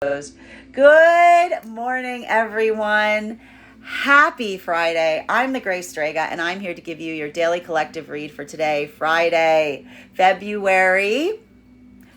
Good morning, everyone. Happy Friday. I'm the Grace Strega, and I'm here to give you your daily collective read for today, Friday, February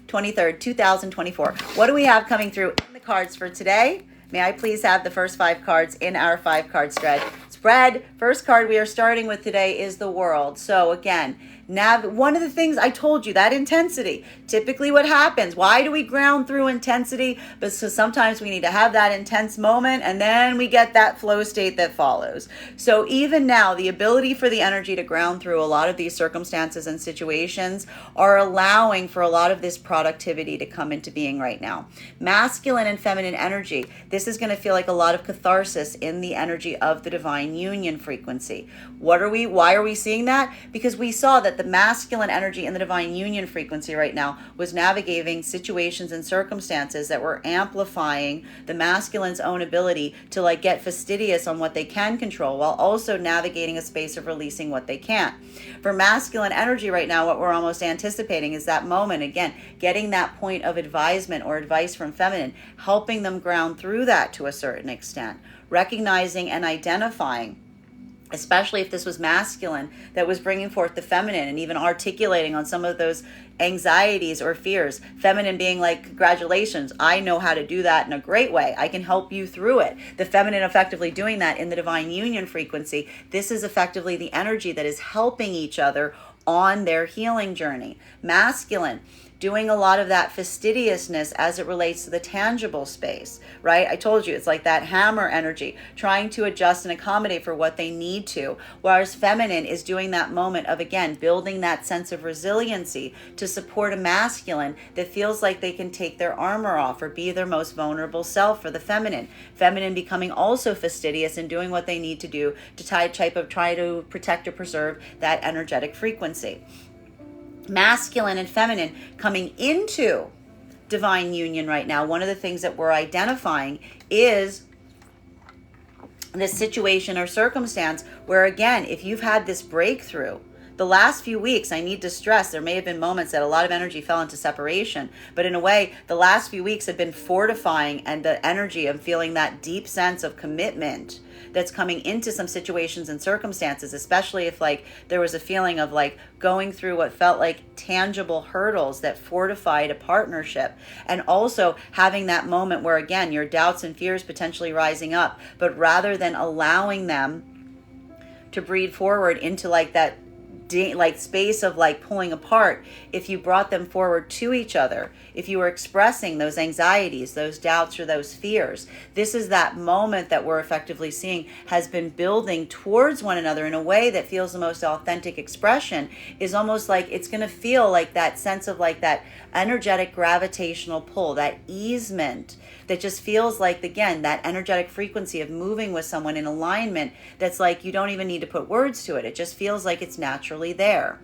23rd, 2024. What do we have coming through in the cards for today? May I please have the first 5 cards in our 5-card spread? First card we are starting with today is the World. So again, one of the things I told you, that intensity, typically what happens, why do we ground through intensity? Because sometimes we need to have that intense moment and then we get that flow state that follows. So even now, the ability for the energy to ground through a lot of these circumstances and situations are allowing for a lot of this productivity to come into being right now. Masculine and feminine energy, this is going to feel like a lot of catharsis in the energy of the divine union frequency. Why are we seeing that? Because we saw that the masculine energy in the divine union frequency right now was navigating situations and circumstances that were amplifying the masculine's own ability to get fastidious on what they can control while also navigating a space of releasing what they can't. For masculine energy right now, what we're almost anticipating is that moment, again, getting that point of advisement or advice from feminine, helping them ground through that to a certain extent, recognizing and identifying, especially if this was masculine that was bringing forth the feminine and even articulating on some of those anxieties or fears. Feminine being like, congratulations, I know how to do that in a great way. I can help you through it. The feminine effectively doing that in the divine union frequency. This is effectively the energy that is helping each other on their healing journey. Masculine doing a lot of that fastidiousness as it relates to the tangible space, right? I told you, it's like that hammer energy, trying to adjust and accommodate for what they need to, whereas feminine is doing that moment of, again, building that sense of resiliency to support a masculine that feels like they can take their armor off or be their most vulnerable self for the feminine. Feminine becoming also fastidious and doing what they need to do to try to protect or preserve that energetic frequency. Masculine and feminine coming into divine union right now. One of the things that we're identifying is this situation or circumstance where, again, if you've had this breakthrough, the last few weeks, I need to stress, there may have been moments that a lot of energy fell into separation, but in a way, the last few weeks have been fortifying, and the energy of feeling that deep sense of commitment that's coming into some situations and circumstances, especially if there was a feeling of going through what felt like tangible hurdles that fortified a partnership, and also having that moment where, again, your doubts and fears potentially rising up, but rather than allowing them to breed forward into that space of pulling apart, if you brought them forward to each other, if you were expressing those anxieties, those doubts, or those fears, this is that moment that we're effectively seeing has been building towards one another in a way that feels the most authentic expression, is almost like it's going to feel like that sense of that energetic gravitational pull, that easement that just feels like, again, that energetic frequency of moving with someone in alignment that's you don't even need to put words to it. It just feels like it's naturally there.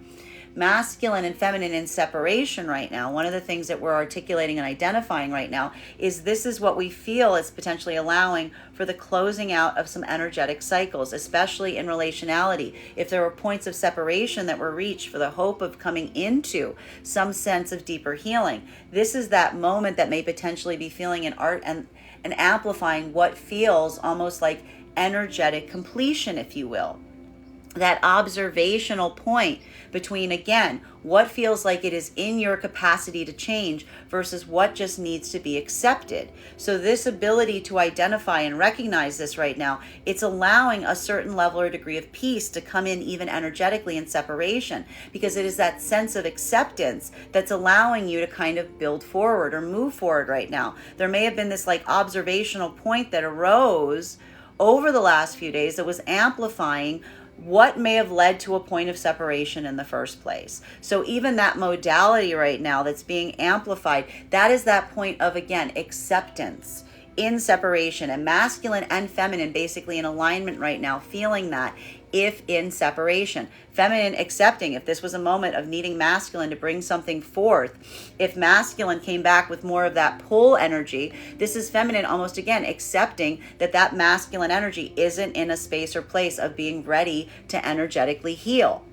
Masculine and feminine in separation right now, one of the things that we're articulating and identifying right now is this is what we feel is potentially allowing for the closing out of some energetic cycles, especially in relationality. If there were points of separation that were reached for the hope of coming into some sense of deeper healing, this is that moment that may potentially be feeling an art and amplifying what feels almost like energetic completion, if you will. That observational point between, again, what feels like it is in your capacity to change versus what just needs to be accepted. So this ability to identify and recognize this right now, it's allowing a certain level or degree of peace to come in even energetically in separation, because it is that sense of acceptance that's allowing you to kind of build forward or move forward right now. There may have been this observational point that arose over the last few days that was amplifying what may have led to a point of separation in the first place. So even that modality right now that's being amplified, that is that point of, again, acceptance in separation, and masculine and feminine basically in alignment right now, feeling that if in separation. Feminine accepting if this was a moment of needing masculine to bring something forth. If masculine came back with more of that pull energy, this is feminine almost again accepting that that masculine energy isn't in a space or place of being ready to energetically heal.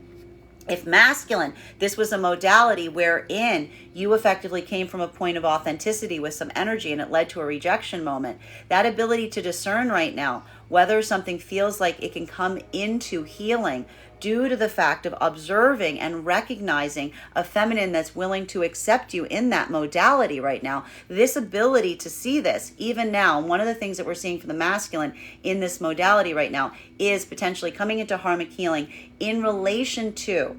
If masculine, this was a modality wherein you effectively came from a point of authenticity with some energy and it led to a rejection moment. That ability to discern right now whether something feels like it can come into healing due to the fact of observing and recognizing a feminine that's willing to accept you in that modality right now. This ability to see this, even now, one of the things that we're seeing for the masculine in this modality right now is potentially coming into karmic healing in relation to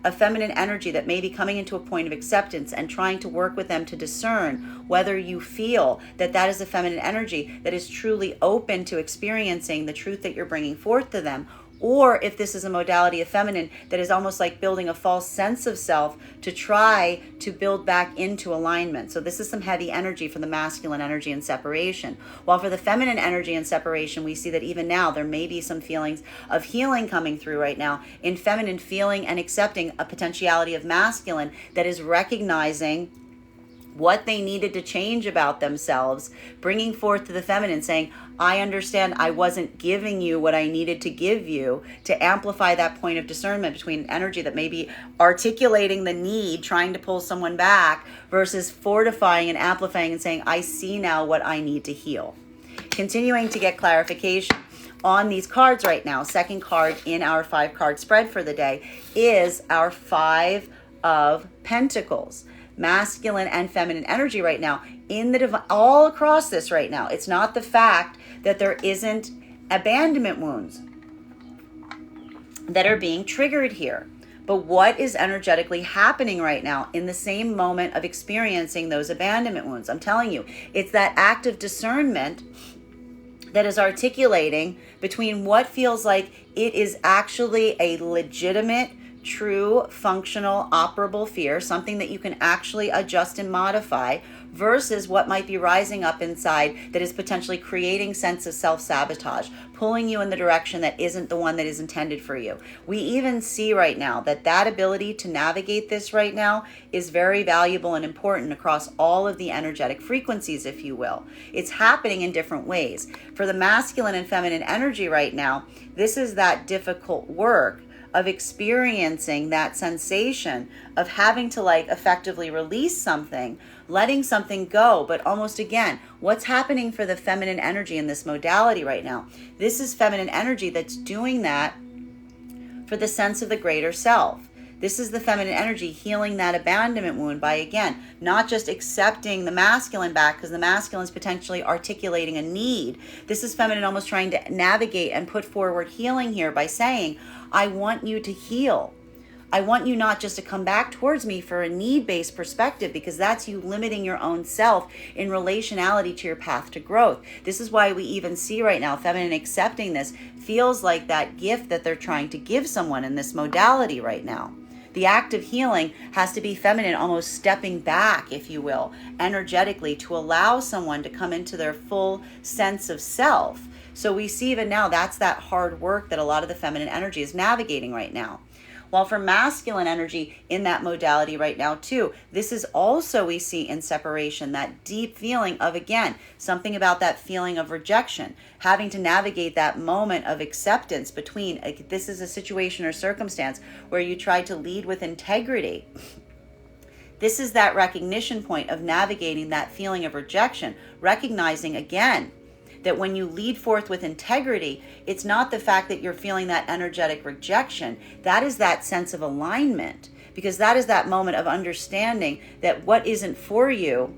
a feminine energy that may be coming into a point of acceptance and trying to work with them to discern whether you feel that that is a feminine energy that is truly open to experiencing the truth that you're bringing forth to them, or if this is a modality of feminine that is almost like building a false sense of self to try to build back into alignment. So this is some heavy energy for the masculine energy in separation. While for the feminine energy in separation, we see that even now there may be some feelings of healing coming through right now in feminine, feeling and accepting a potentiality of masculine that is recognizing what they needed to change about themselves, bringing forth to the feminine, saying, I understand I wasn't giving you what I needed to give you, to amplify that point of discernment between energy that may be articulating the need, trying to pull someone back, versus fortifying and amplifying and saying, I see now what I need to heal. Continuing to get clarification on these cards right now, second card in our 5-card spread for the day is our 5 of Pentacles. Masculine and feminine energy right now in the all across this right now. It's not the fact that there isn't abandonment wounds that are being triggered here, but what is energetically happening right now in the same moment of experiencing those abandonment wounds. I'm telling you, it's that act of discernment that is articulating between what feels like it is actually a legitimate, true, functional, operable fear, something that you can actually adjust and modify, versus what might be rising up inside that is potentially creating sense of self-sabotage, pulling you in the direction that isn't the one that is intended for you. We even see right now that that ability to navigate this right now is very valuable and important across all of the energetic frequencies, if you will. It's happening in different ways. For the masculine and feminine energy right now, this is that difficult work of experiencing that sensation of having to effectively release something, letting something go. But almost again, what's happening for the feminine energy in this modality right now? This is feminine energy that's doing that for the sense of the greater self. This is the feminine energy healing that abandonment wound by, again, not just accepting the masculine back because the masculine is potentially articulating a need. This is feminine almost trying to navigate and put forward healing here by saying, I want you to heal. I want you not just to come back towards me for a need-based perspective, because that's you limiting your own self in relationality to your path to growth. This is why we even see right now feminine accepting this feels like that gift that they're trying to give someone in this modality right now. The act of healing has to be feminine, almost stepping back, if you will, energetically to allow someone to come into their full sense of self. So we see even now that's that hard work that a lot of the feminine energy is navigating right now. While for masculine energy in that modality right now too, this is also we see in separation, that deep feeling of, again, something about that feeling of rejection, having to navigate that moment of acceptance between, this is a situation or circumstance where you try to lead with integrity. This is that recognition point of navigating that feeling of rejection, recognizing again, that when you lead forth with integrity, it's not the fact that you're feeling that energetic rejection. That is that sense of alignment, because that is that moment of understanding that what isn't for you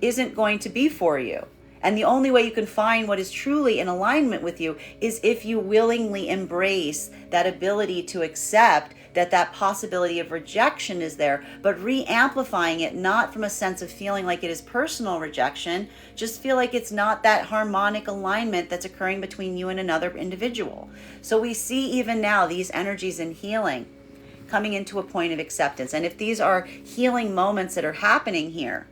isn't going to be for you. And the only way you can find what is truly in alignment with you is if you willingly embrace that ability to accept that possibility of rejection is there, but re-amplifying it not from a sense of feeling like it is personal rejection, just feel like it's not that harmonic alignment that's occurring between you and another individual. So we see even now these energies in healing coming into a point of acceptance. And if these are healing moments that are happening here,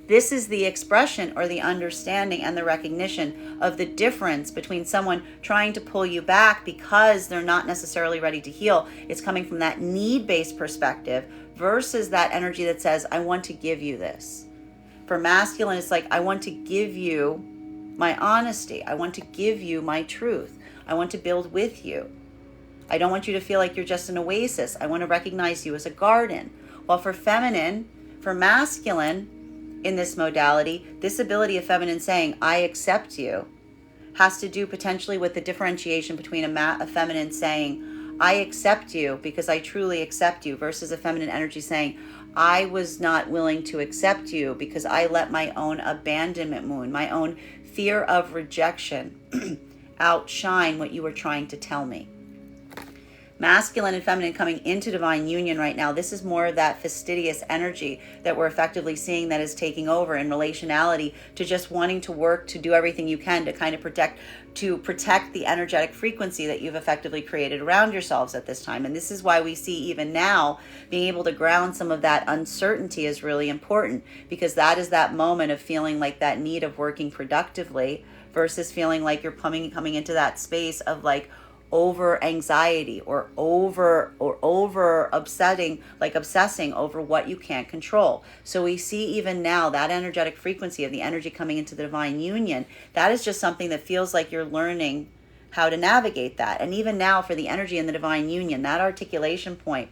this is the expression or the understanding and the recognition of the difference between someone trying to pull you back because they're not necessarily ready to heal. It's coming from that need-based perspective versus that energy that says, I want to give you this. For masculine, it's like, I want to give you my honesty. I want to give you my truth. I want to build with you. I don't want you to feel like you're just an oasis. I want to recognize you as a garden. While for feminine, for masculine in this modality, this ability of feminine saying, I accept you, has to do potentially with the differentiation between a feminine saying, I accept you because I truly accept you, versus a feminine energy saying, I was not willing to accept you because I let my own abandonment wound, my own fear of rejection outshine what you were trying to tell me. Masculine and feminine coming into divine union right now, this is more of that fastidious energy that we're effectively seeing that is taking over in relationality to just wanting to work to do everything you can to kind of protect the energetic frequency that you've effectively created around yourselves at this time. And this is why we see even now being able to ground some of that uncertainty is really important, because that is that moment of feeling like that need of working productively versus feeling like you're coming into that space of like over anxiety or over obsessing over what you can't control. So we see even now that energetic frequency of the energy coming into the divine union, that is just something that feels like you're learning how to navigate that. And even now for the energy in the divine union, that articulation point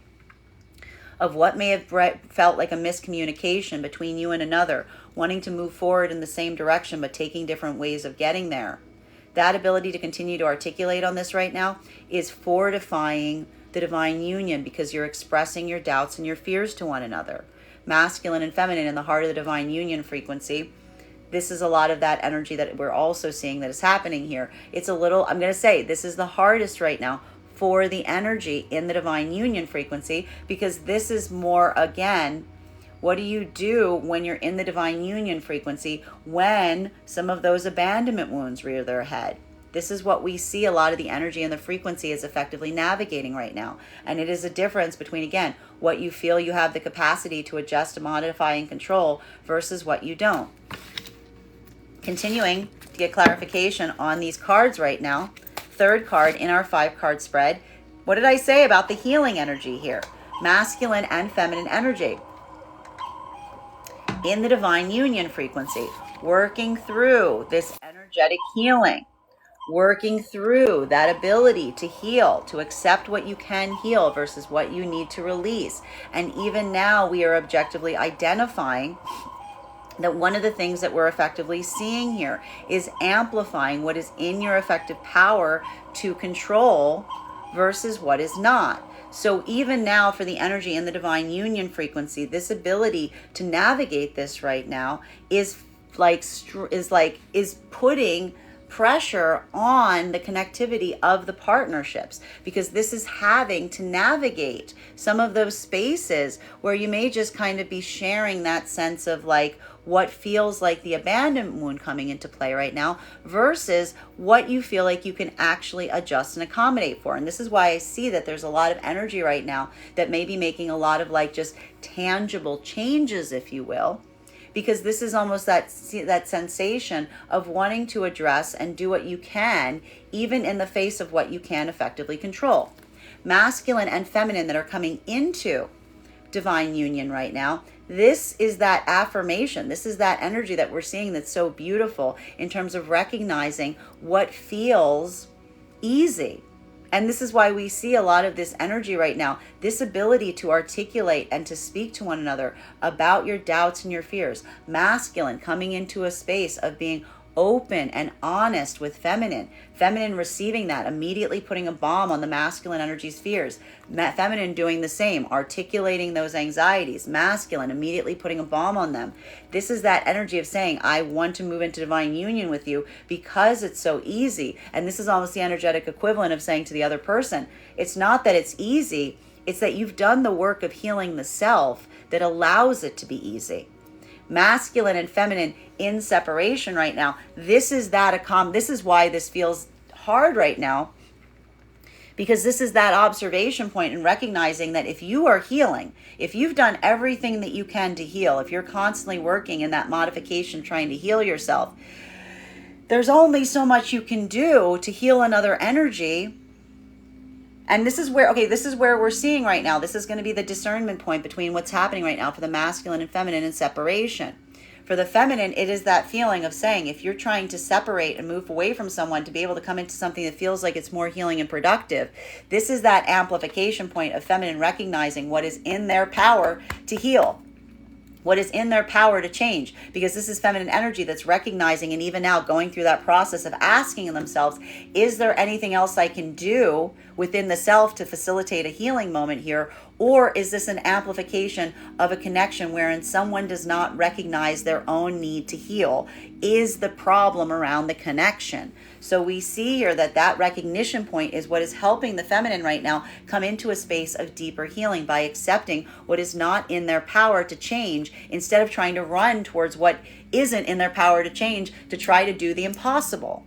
of what may have felt like a miscommunication between you and another, wanting to move forward in the same direction but taking different ways of getting there. That ability to continue to articulate on this right now is fortifying the divine union, because you're expressing your doubts and your fears to one another. Masculine and feminine in the heart of the divine union frequency, this is a lot of that energy that we're also seeing that is happening here. It's a little, I'm going to say, this is the hardest right now for the energy in the divine union frequency, because this is more, again, what do you do when you're in the divine union frequency when some of those abandonment wounds rear their head? This is what we see a lot of the energy and the frequency is effectively navigating right now. And it is a difference between, again, what you feel you have the capacity to adjust, to modify, and control versus what you don't. Continuing to get clarification on these cards right now. Third card in our 5-card spread. What did I say about the healing energy here? Masculine and feminine energy in the divine union frequency, working through this energetic healing, working through that ability to heal, to accept what you can heal versus what you need to release. And even now we are objectively identifying that one of the things that we're effectively seeing here is amplifying what is in your effective power to control versus what is not. So even now for the energy in the divine union frequency, this ability to navigate this right now is putting pressure on the connectivity of the partnerships, because this is having to navigate some of those spaces where you may just kind of be sharing that sense of like what feels like the abandonment wound coming into play right now versus what you feel like you can actually adjust and accommodate for. And this is why I see that there's a lot of energy right now that may be making a lot of like just tangible changes, if you will, because this is almost that sensation of wanting to address and do what you can, even in the face of what you can effectively control. Masculine and feminine that are coming into divine union right now, this is that affirmation. This is that energy that we're seeing that's so beautiful in terms of recognizing what feels easy. And this is why we see a lot of this energy right now, this ability to articulate and to speak to one another about your doubts and your fears. Masculine coming into a space of being open and honest with feminine. Feminine receiving that, immediately putting a bomb on the masculine energy's fears. Feminine doing the same, articulating those anxieties. Masculine immediately putting a bomb on them. This is that energy of saying, I want to move into divine union with you because it's so easy. And this is almost the energetic equivalent of saying to the other person, it's not that it's easy, it's that you've done the work of healing the self that allows it to be easy. Masculine and feminine in separation right now. This is why this feels hard right now, because this is that observation point and recognizing that if you are healing, if you've done everything that you can to heal, if you're constantly working in that modification trying to heal yourself, there's only so much you can do to heal another energy. And this is where we're seeing right now. This is going to be the discernment point between what's happening right now for the masculine and feminine in separation. For the feminine, it is that feeling of saying, if you're trying to separate and move away from someone to be able to come into something that feels like it's more healing and productive, this is that amplification point of feminine recognizing what is in their power to heal, what is in their power to change, because this is feminine energy that's recognizing and even now going through that process of asking themselves, is there anything else I can do within the self to facilitate a healing moment here? Or is this an amplification of a connection wherein someone does not recognize their own need to heal? Is the problem around the connection? So we see here that recognition point is what is helping the feminine right now come into a space of deeper healing by accepting what is not in their power to change, instead of trying to run towards what isn't in their power to change to try to do the impossible.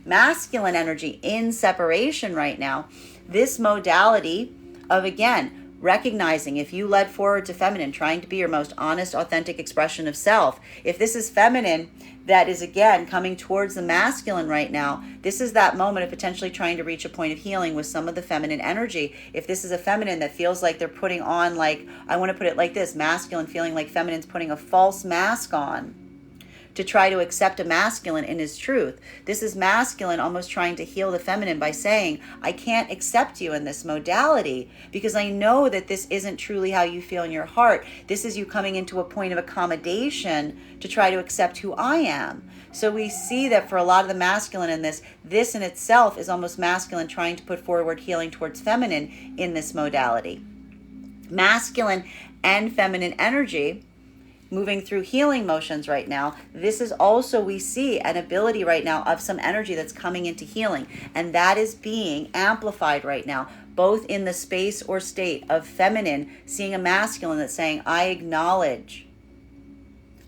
Masculine energy in separation right now, this modality of, again, recognizing if you led forward to feminine, trying to be your most honest, authentic expression of self. If this is feminine that is, again, coming towards the masculine right now, this is that moment of potentially trying to reach a point of healing with some of the feminine energy. If this is a feminine that feels like they're putting on, like, I want to put it like this, masculine feeling like feminine's putting a false mask on to try to accept a masculine in his truth. This is masculine almost trying to heal the feminine by saying, I can't accept you in this modality because I know that this isn't truly how you feel in your heart. This is you coming into a point of accommodation to try to accept who I am. So we see that for a lot of the masculine in this in itself is almost masculine trying to put forward healing towards feminine in this modality. Masculine and feminine energy moving through healing motions right now, this is also, we see an ability right now of some energy that's coming into healing, and that is being amplified right now, both in the space or state of feminine seeing a masculine that's saying, I acknowledge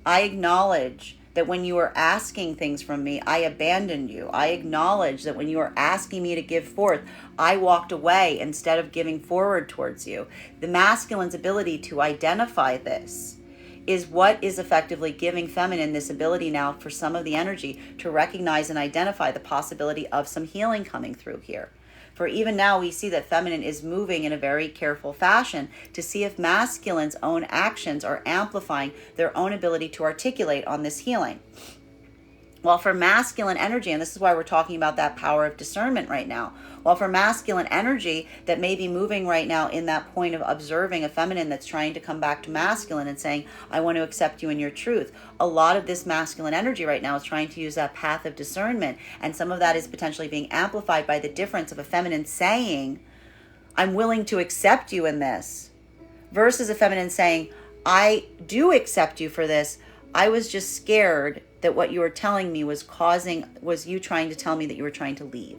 that when you are asking things from me, I abandoned you. I acknowledge that when you are asking me to give forth, I walked away instead of giving forward towards you. The masculine's ability to identify this is what is effectively giving feminine this ability now for some of the energy to recognize and identify the possibility of some healing coming through here. For even now, we see that feminine is moving in a very careful fashion to see if masculine's own actions are amplifying their own ability to articulate on this healing. While for masculine energy, and this is why we're talking about that power of discernment right now, while for masculine energy that may be moving right now in that point of observing a feminine that's trying to come back to masculine and saying, I want to accept you in your truth, a lot of this masculine energy right now is trying to use that path of discernment, and some of that is potentially being amplified by the difference of a feminine saying, I'm willing to accept you in this, versus a feminine saying, I do accept you for this, I was just scared that what you were telling me was you trying to tell me that you were trying to leave.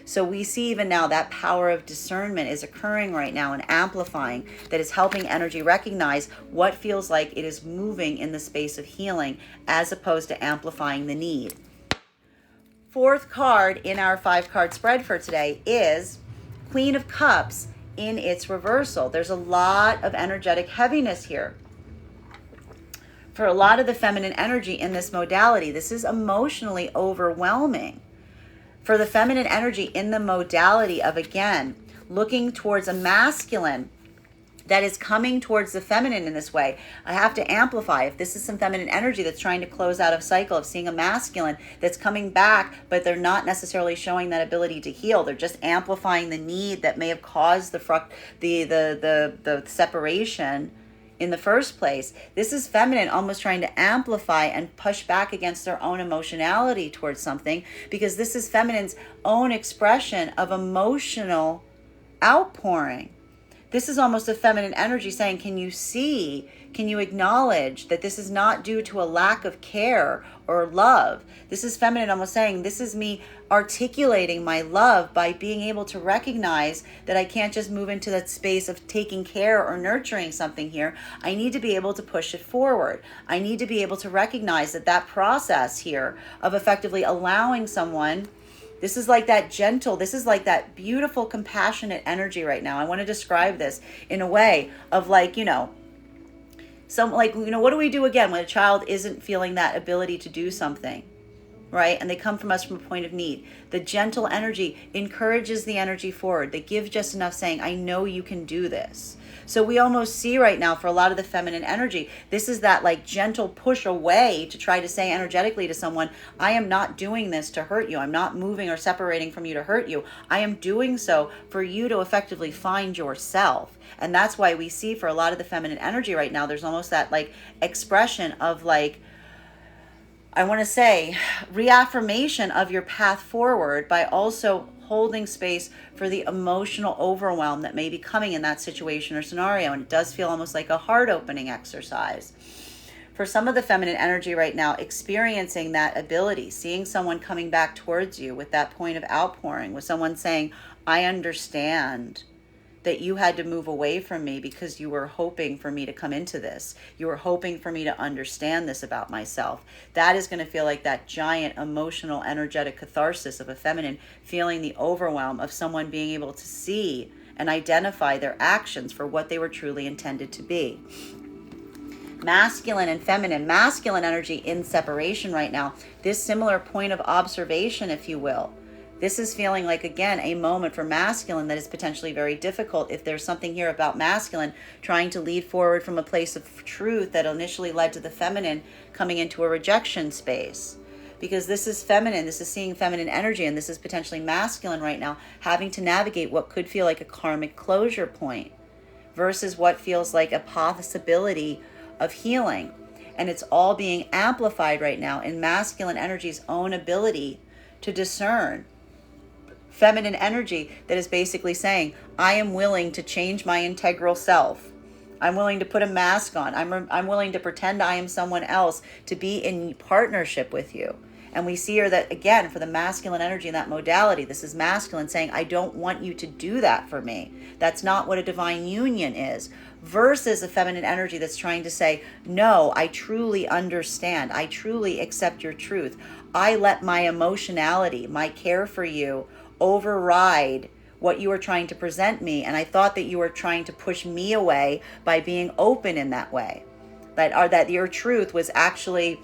So we see even now that power of discernment is occurring right now and amplifying, that is helping energy recognize what feels like it is moving in the space of healing as opposed to amplifying the need. Fourth card in our 5-card spread for today is Queen of Cups in its reversal. There's a lot of energetic heaviness here. For a lot of the feminine energy in this modality, this is emotionally overwhelming. For the feminine energy in the modality of, again, looking towards a masculine that is coming towards the feminine in this way, I have to amplify. If this is some feminine energy that's trying to close out a cycle of seeing a masculine that's coming back, but they're not necessarily showing that ability to heal, they're just amplifying the need that may have caused the separation in the first place. This is feminine almost trying to amplify and push back against their own emotionality towards something, because this is feminine's own expression of emotional outpouring. This is almost a feminine energy saying, can you acknowledge that this is not due to a lack of care or love? This is feminine almost saying, this is me articulating my love by being able to recognize that I can't just move into that space of taking care or nurturing something here. I need to be able to push it forward. I need to be able to recognize that process here of effectively allowing someone, this is like that gentle, this is like that beautiful, compassionate energy right now. I want to describe this in a way of what do we do again when a child isn't feeling that ability to do something, right? And they come from us from a point of need. The gentle energy encourages the energy forward. They give just enough saying, I know you can do this. So we almost see right now for a lot of the feminine energy, this is that like gentle push away to try to say energetically to someone, I am not doing this to hurt you. I'm not moving or separating from you to hurt you. I am doing so for you to effectively find yourself. And that's why we see for a lot of the feminine energy right now, there's almost that like expression of like, I want to say reaffirmation of your path forward by also holding space for the emotional overwhelm that may be coming in that situation or scenario. And it does feel almost like a heart opening exercise. For some of the feminine energy right now, experiencing that ability, seeing someone coming back towards you with that point of outpouring, with someone saying, I understand that you had to move away from me because you were hoping for me to come into this. You were hoping for me to understand this about myself. That is going to feel like that giant emotional, energetic catharsis of a feminine feeling the overwhelm of someone being able to see and identify their actions for what they were truly intended to be. Masculine and feminine, masculine energy in separation right now. This similar point of observation, if you will. This is feeling like, again, a moment for masculine that is potentially very difficult if there's something here about masculine trying to lead forward from a place of truth that initially led to the feminine coming into a rejection space. Because this is feminine, this is seeing feminine energy, and this is potentially masculine right now, having to navigate what could feel like a karmic closure point versus what feels like a possibility of healing. And it's all being amplified right now in masculine energy's own ability to discern feminine energy that is basically saying, I am willing to change my integral self. I'm willing to put a mask on. I'm willing to pretend I am someone else to be in partnership with you. And we see here that, again, for the masculine energy in that modality, this is masculine saying, I don't want you to do that for me. That's not what a divine union is. Versus a feminine energy that's trying to say, no, I truly understand. I truly accept your truth. I let my emotionality, my care for you, override what you were trying to present me, and I thought that you were trying to push me away by being open in that way, that your truth was actually,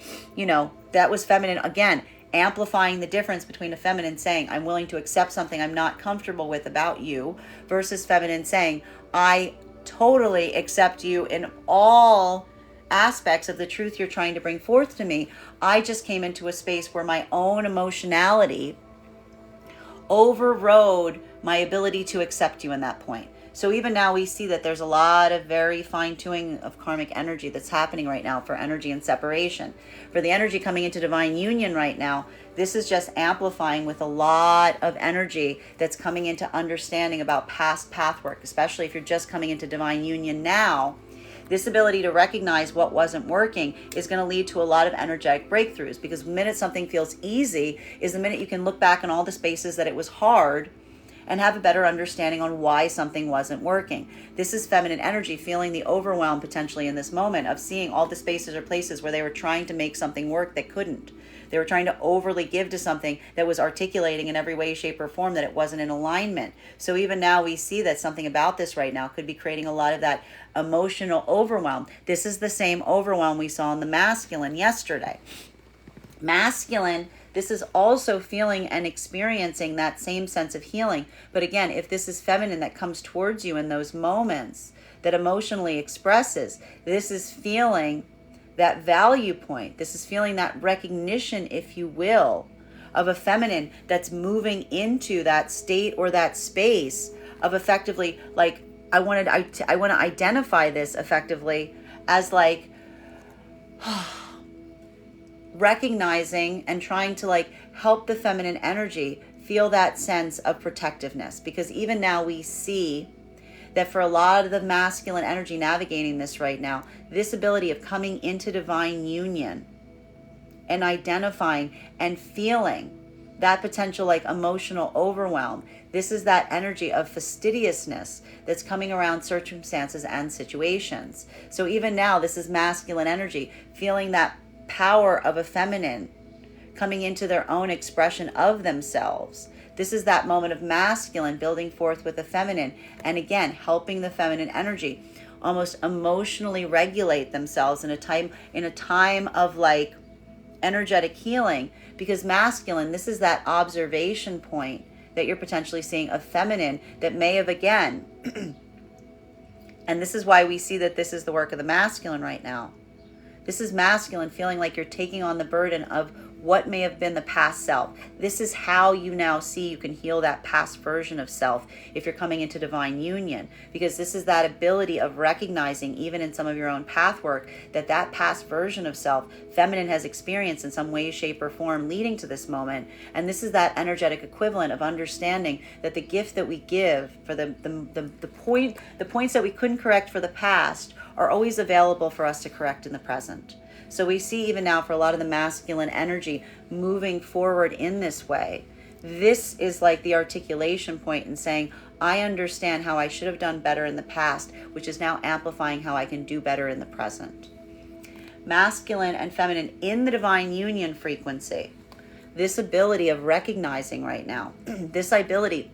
that was feminine, again, amplifying the difference between a feminine saying, I'm willing to accept something I'm not comfortable with about you, versus feminine saying, I totally accept you in all aspects of the truth you're trying to bring forth to me. I just came into a space where my own emotionality overrode my ability to accept you in that point. So even now we see that there's a lot of very fine-tuning of karmic energy that's happening right now for energy and separation. For the energy coming into divine union right now, this is just amplifying with a lot of energy that's coming into understanding about past path work, especially if you're just coming into divine union now. This ability to recognize what wasn't working is going to lead to a lot of energetic breakthroughs, because the minute something feels easy is the minute you can look back on all the spaces that it was hard and have a better understanding on why something wasn't working. This is feminine energy feeling the overwhelm potentially in this moment of seeing all the spaces or places where they were trying to make something work that couldn't. They were trying to overly give to something that was articulating in every way, shape, or form that it wasn't in alignment. So even now we see that something about this right now could be creating a lot of that emotional overwhelm. This is the same overwhelm we saw in the masculine yesterday. Masculine, this is also feeling and experiencing that same sense of healing. But again, if this is feminine that comes towards you in those moments, that emotionally expresses, this is feeling that value point. This is feeling that recognition, if you will, of a feminine that's moving into that state or that space of effectively, like, I want to identify this effectively as like recognizing and trying to like help the feminine energy feel that sense of protectiveness. Because even now we see that for a lot of the masculine energy navigating this right now, this ability of coming into divine union and identifying and feeling that potential like emotional overwhelm, this is that energy of fastidiousness that's coming around circumstances and situations. So even now, this is masculine energy, feeling that power of a feminine coming into their own expression of themselves. This is that moment of masculine building forth with the feminine, and again, helping the feminine energy almost emotionally regulate themselves in a time of like energetic healing, because masculine, this is that observation point that you're potentially seeing of feminine that may have, again, and this is why we see that this is the work of the masculine right now. This is masculine feeling like you're taking on the burden of what may have been the past self. This is how you now see you can heal that past version of self if you're coming into divine union, because this is that ability of recognizing, even in some of your own path work, that that past version of self, feminine, has experienced in some way, shape, or form leading to this moment. And this is that energetic equivalent of understanding that the gift that we give for the points that we couldn't correct for the past are always available for us to correct in the present. So we see even now for a lot of the masculine energy moving forward in this way, this is like the articulation point in saying, I understand how I should have done better in the past, which is now amplifying how I can do better in the present. Masculine and feminine in the divine union frequency, this ability of recognizing right now, this ability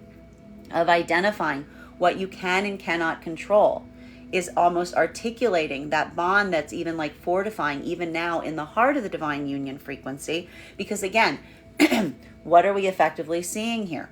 of identifying what you can and cannot control, is almost articulating that bond that's even like fortifying even now in the heart of the divine union frequency. Because again, what are we effectively seeing here?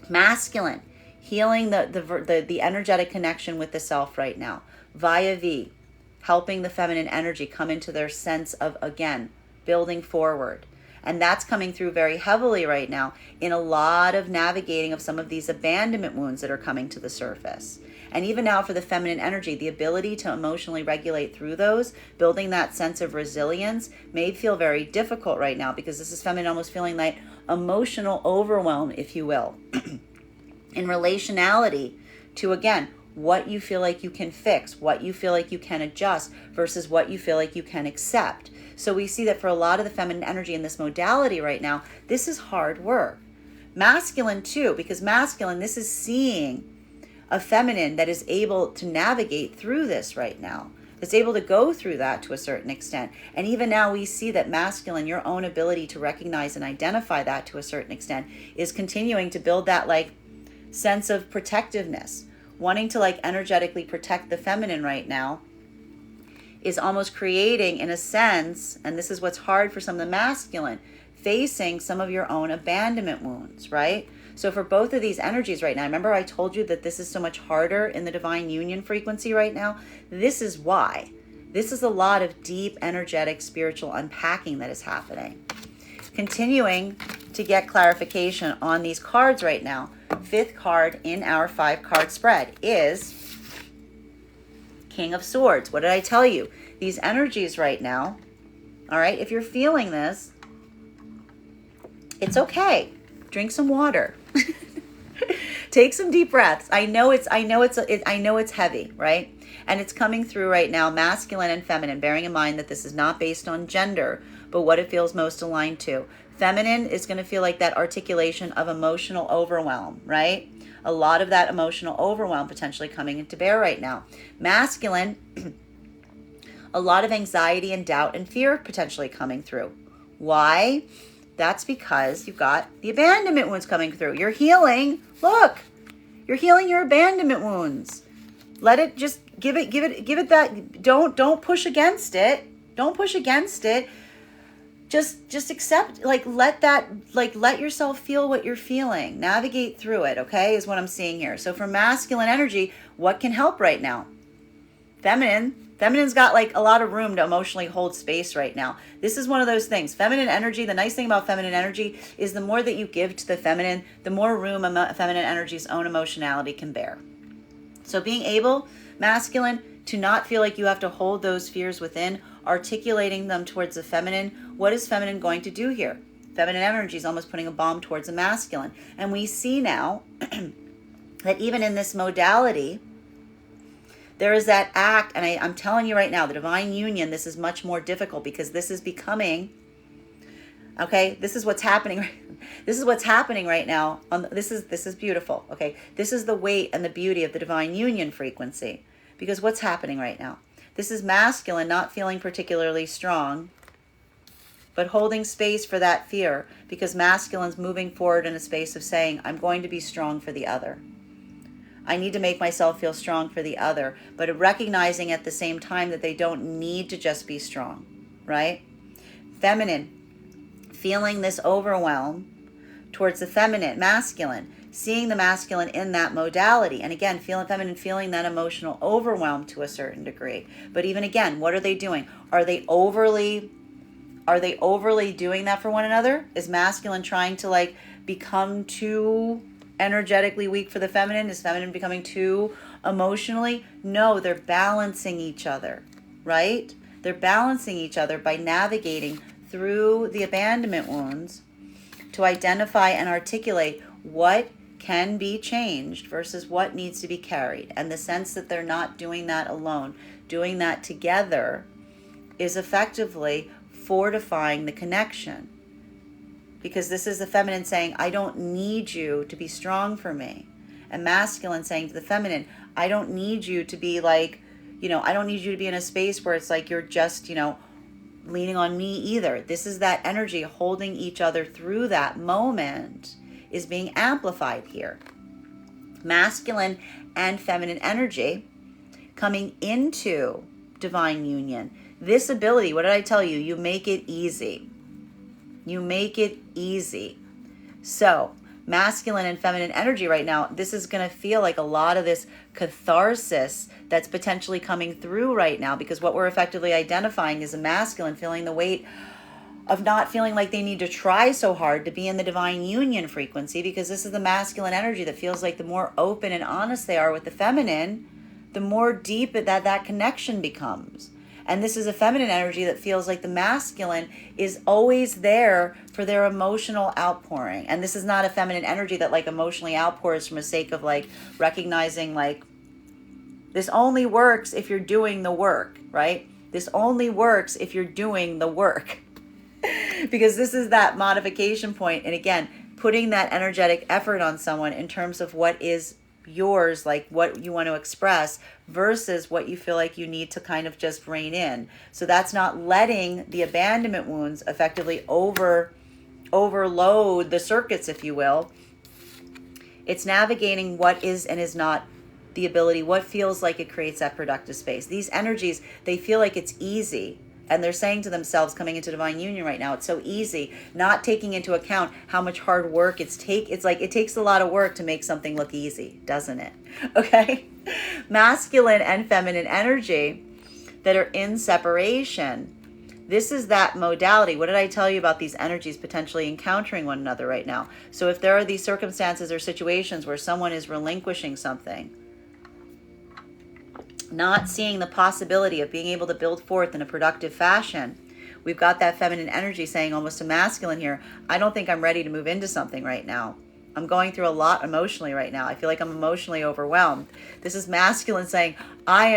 Masculine, healing the energetic connection with the self right now, via V, helping the feminine energy come into their sense of, again, building forward. And that's coming through very heavily right now in a lot of navigating of some of these abandonment wounds that are coming to the surface. And even now for the feminine energy, the ability to emotionally regulate through those, building that sense of resilience, may feel very difficult right now, because this is feminine almost feeling like emotional overwhelm, if you will, in relationality to, again, what you feel like you can fix, what you feel like you can adjust versus what you feel like you can accept. So we see that for a lot of the feminine energy in this modality right now, this is hard work. Masculine too, because masculine, this is seeing a feminine that is able to navigate through this right now, that's able to go through that to a certain extent. And even now we see that masculine, your own ability to recognize and identify that to a certain extent, is continuing to build that like sense of protectiveness, wanting to like energetically protect the feminine right now, is almost creating, in a sense, and this is what's hard for some of the masculine, facing some of your own abandonment wounds, right? So for both of these energies right now, remember I told you that this is so much harder in the divine union frequency right now? This is why. This is a lot of deep, energetic, spiritual unpacking that is happening. Continuing to get clarification on these cards right now, fifth card in our 5-card spread is King of Swords. What did I tell you? These energies right now, all right, if you're feeling this, it's okay. Drink some water. Take some deep breaths. I know it's heavy, right? And it's coming through right now, masculine and feminine, bearing in mind that this is not based on gender, but what it feels most aligned to. Feminine is going to feel like that articulation of emotional overwhelm, right? A lot of that emotional overwhelm potentially coming into bear right now. Masculine, a lot of anxiety and doubt and fear potentially coming through. Why? That's because you've got the abandonment wounds coming through. You're healing. Look, you're healing your abandonment wounds. Let it just give it that. Don't push against it. Don't push against it. Just accept, let yourself feel what you're feeling. Navigate through it, okay, is what I'm seeing here. So for masculine energy, what can help right now? Feminine's got like a lot of room to emotionally hold space right now. This is one of those things. Feminine energy, the nice thing about feminine energy is the more that you give to the feminine, the more room feminine energy's own emotionality can bear. So being able, masculine, to not feel like you have to hold those fears within, articulating them towards the feminine. What is feminine going to do here? Feminine energy is almost putting a bomb towards the masculine. And we see now that even in this modality, there is that act, and I'm telling you right now, the divine union, this is much more difficult because this is becoming, okay, this is what's happening. This is what's happening right now. This is beautiful, okay? This is the weight and the beauty of the divine union frequency. Because what's happening right now? This is masculine not feeling particularly strong, but holding space for that fear, because masculine's moving forward in a space of saying, I'm going to be strong for the other. I need to make myself feel strong for the other, but recognizing at the same time that they don't need to just be strong, right? feminine feeling this overwhelm towards the feminine, masculine, seeing the masculine in that modality. And again, feeling feminine, feeling that emotional overwhelm to a certain degree. But even again, what are they doing? Are they overly doing that for one another? Is masculine trying to like become too energetically weak for the feminine? Is feminine becoming too emotionally? No, they're balancing each other, right? They're balancing each other by navigating through the abandonment wounds to identify and articulate what can be changed versus what needs to be carried. And the sense that they're not doing that alone, doing that together, is effectively fortifying the connection. Because this is the feminine saying, I don't need you to be strong for me. And masculine saying to the feminine, I don't need you to be like, I don't need you to be in a space where it's like you're just, leaning on me either. This is that energy holding each other through that moment is being amplified here. Masculine and feminine energy coming into divine union. This ability, what did I tell you? You make it easy. You make it easy. So, masculine and feminine energy right now, this is going to feel like a lot of this catharsis that's potentially coming through right now, because what we're effectively identifying is a masculine feeling the weight of not feeling like they need to try so hard to be in the divine union frequency, because this is the masculine energy that feels like the more open and honest they are with the feminine, the more deep that connection becomes. And this is a feminine energy that feels like the masculine is always there for their emotional outpouring. And this is not a feminine energy that like emotionally outpours from a sake of like recognizing like this only works if you're doing the work, right? This only works if you're doing the work. Because this is that modification point. And again, putting that energetic effort on someone in terms of what is yours, like what you want to express versus what you feel like you need to kind of just rein in. So that's not letting the abandonment wounds effectively overload the circuits, if you will. It's navigating what is and is not the ability, what feels like it creates that productive space. These energies, they feel like it's easy. And they're saying to themselves coming into divine union right now, it's so easy, not taking into account how much hard work it's like it takes a lot of work to make something look easy, doesn't it? Okay? Masculine and feminine energy that are in separation. This is that modality. What did I tell you about these energies potentially encountering one another right now? So if there are these circumstances or situations where someone is relinquishing something, not seeing the possibility of being able to build forth in a productive fashion, we've got that feminine energy saying almost to masculine here, I don't think I'm ready to move into something right now. I'm going through a lot emotionally right now. I feel like I'm emotionally overwhelmed. This is masculine saying, I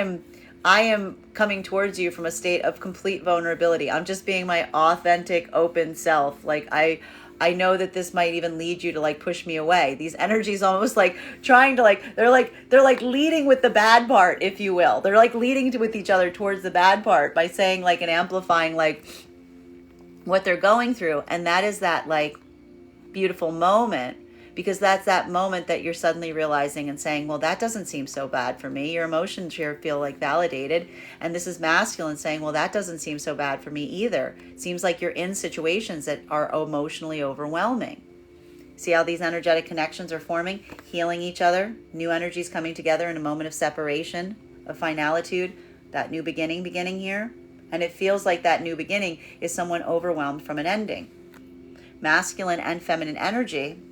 am coming towards you from a state of complete vulnerability. I'm just being my authentic, open self. Like I know that this might even lead you to like push me away. These energies almost like trying to they're like leading with the bad part, if you will. They're like leading with each other towards the bad part by saying like and amplifying like what they're going through. And that is that like beautiful moment, because that's that moment that you're suddenly realizing and saying, well, that doesn't seem so bad for me. Your emotions here feel like validated. And this is masculine saying, well, that doesn't seem so bad for me either. It seems like you're in situations that are emotionally overwhelming. See how these energetic connections are forming, healing each other, new energies coming together in a moment of separation, of finalitude, that new beginning here. And it feels like that new beginning is someone overwhelmed from an ending. Masculine and feminine energy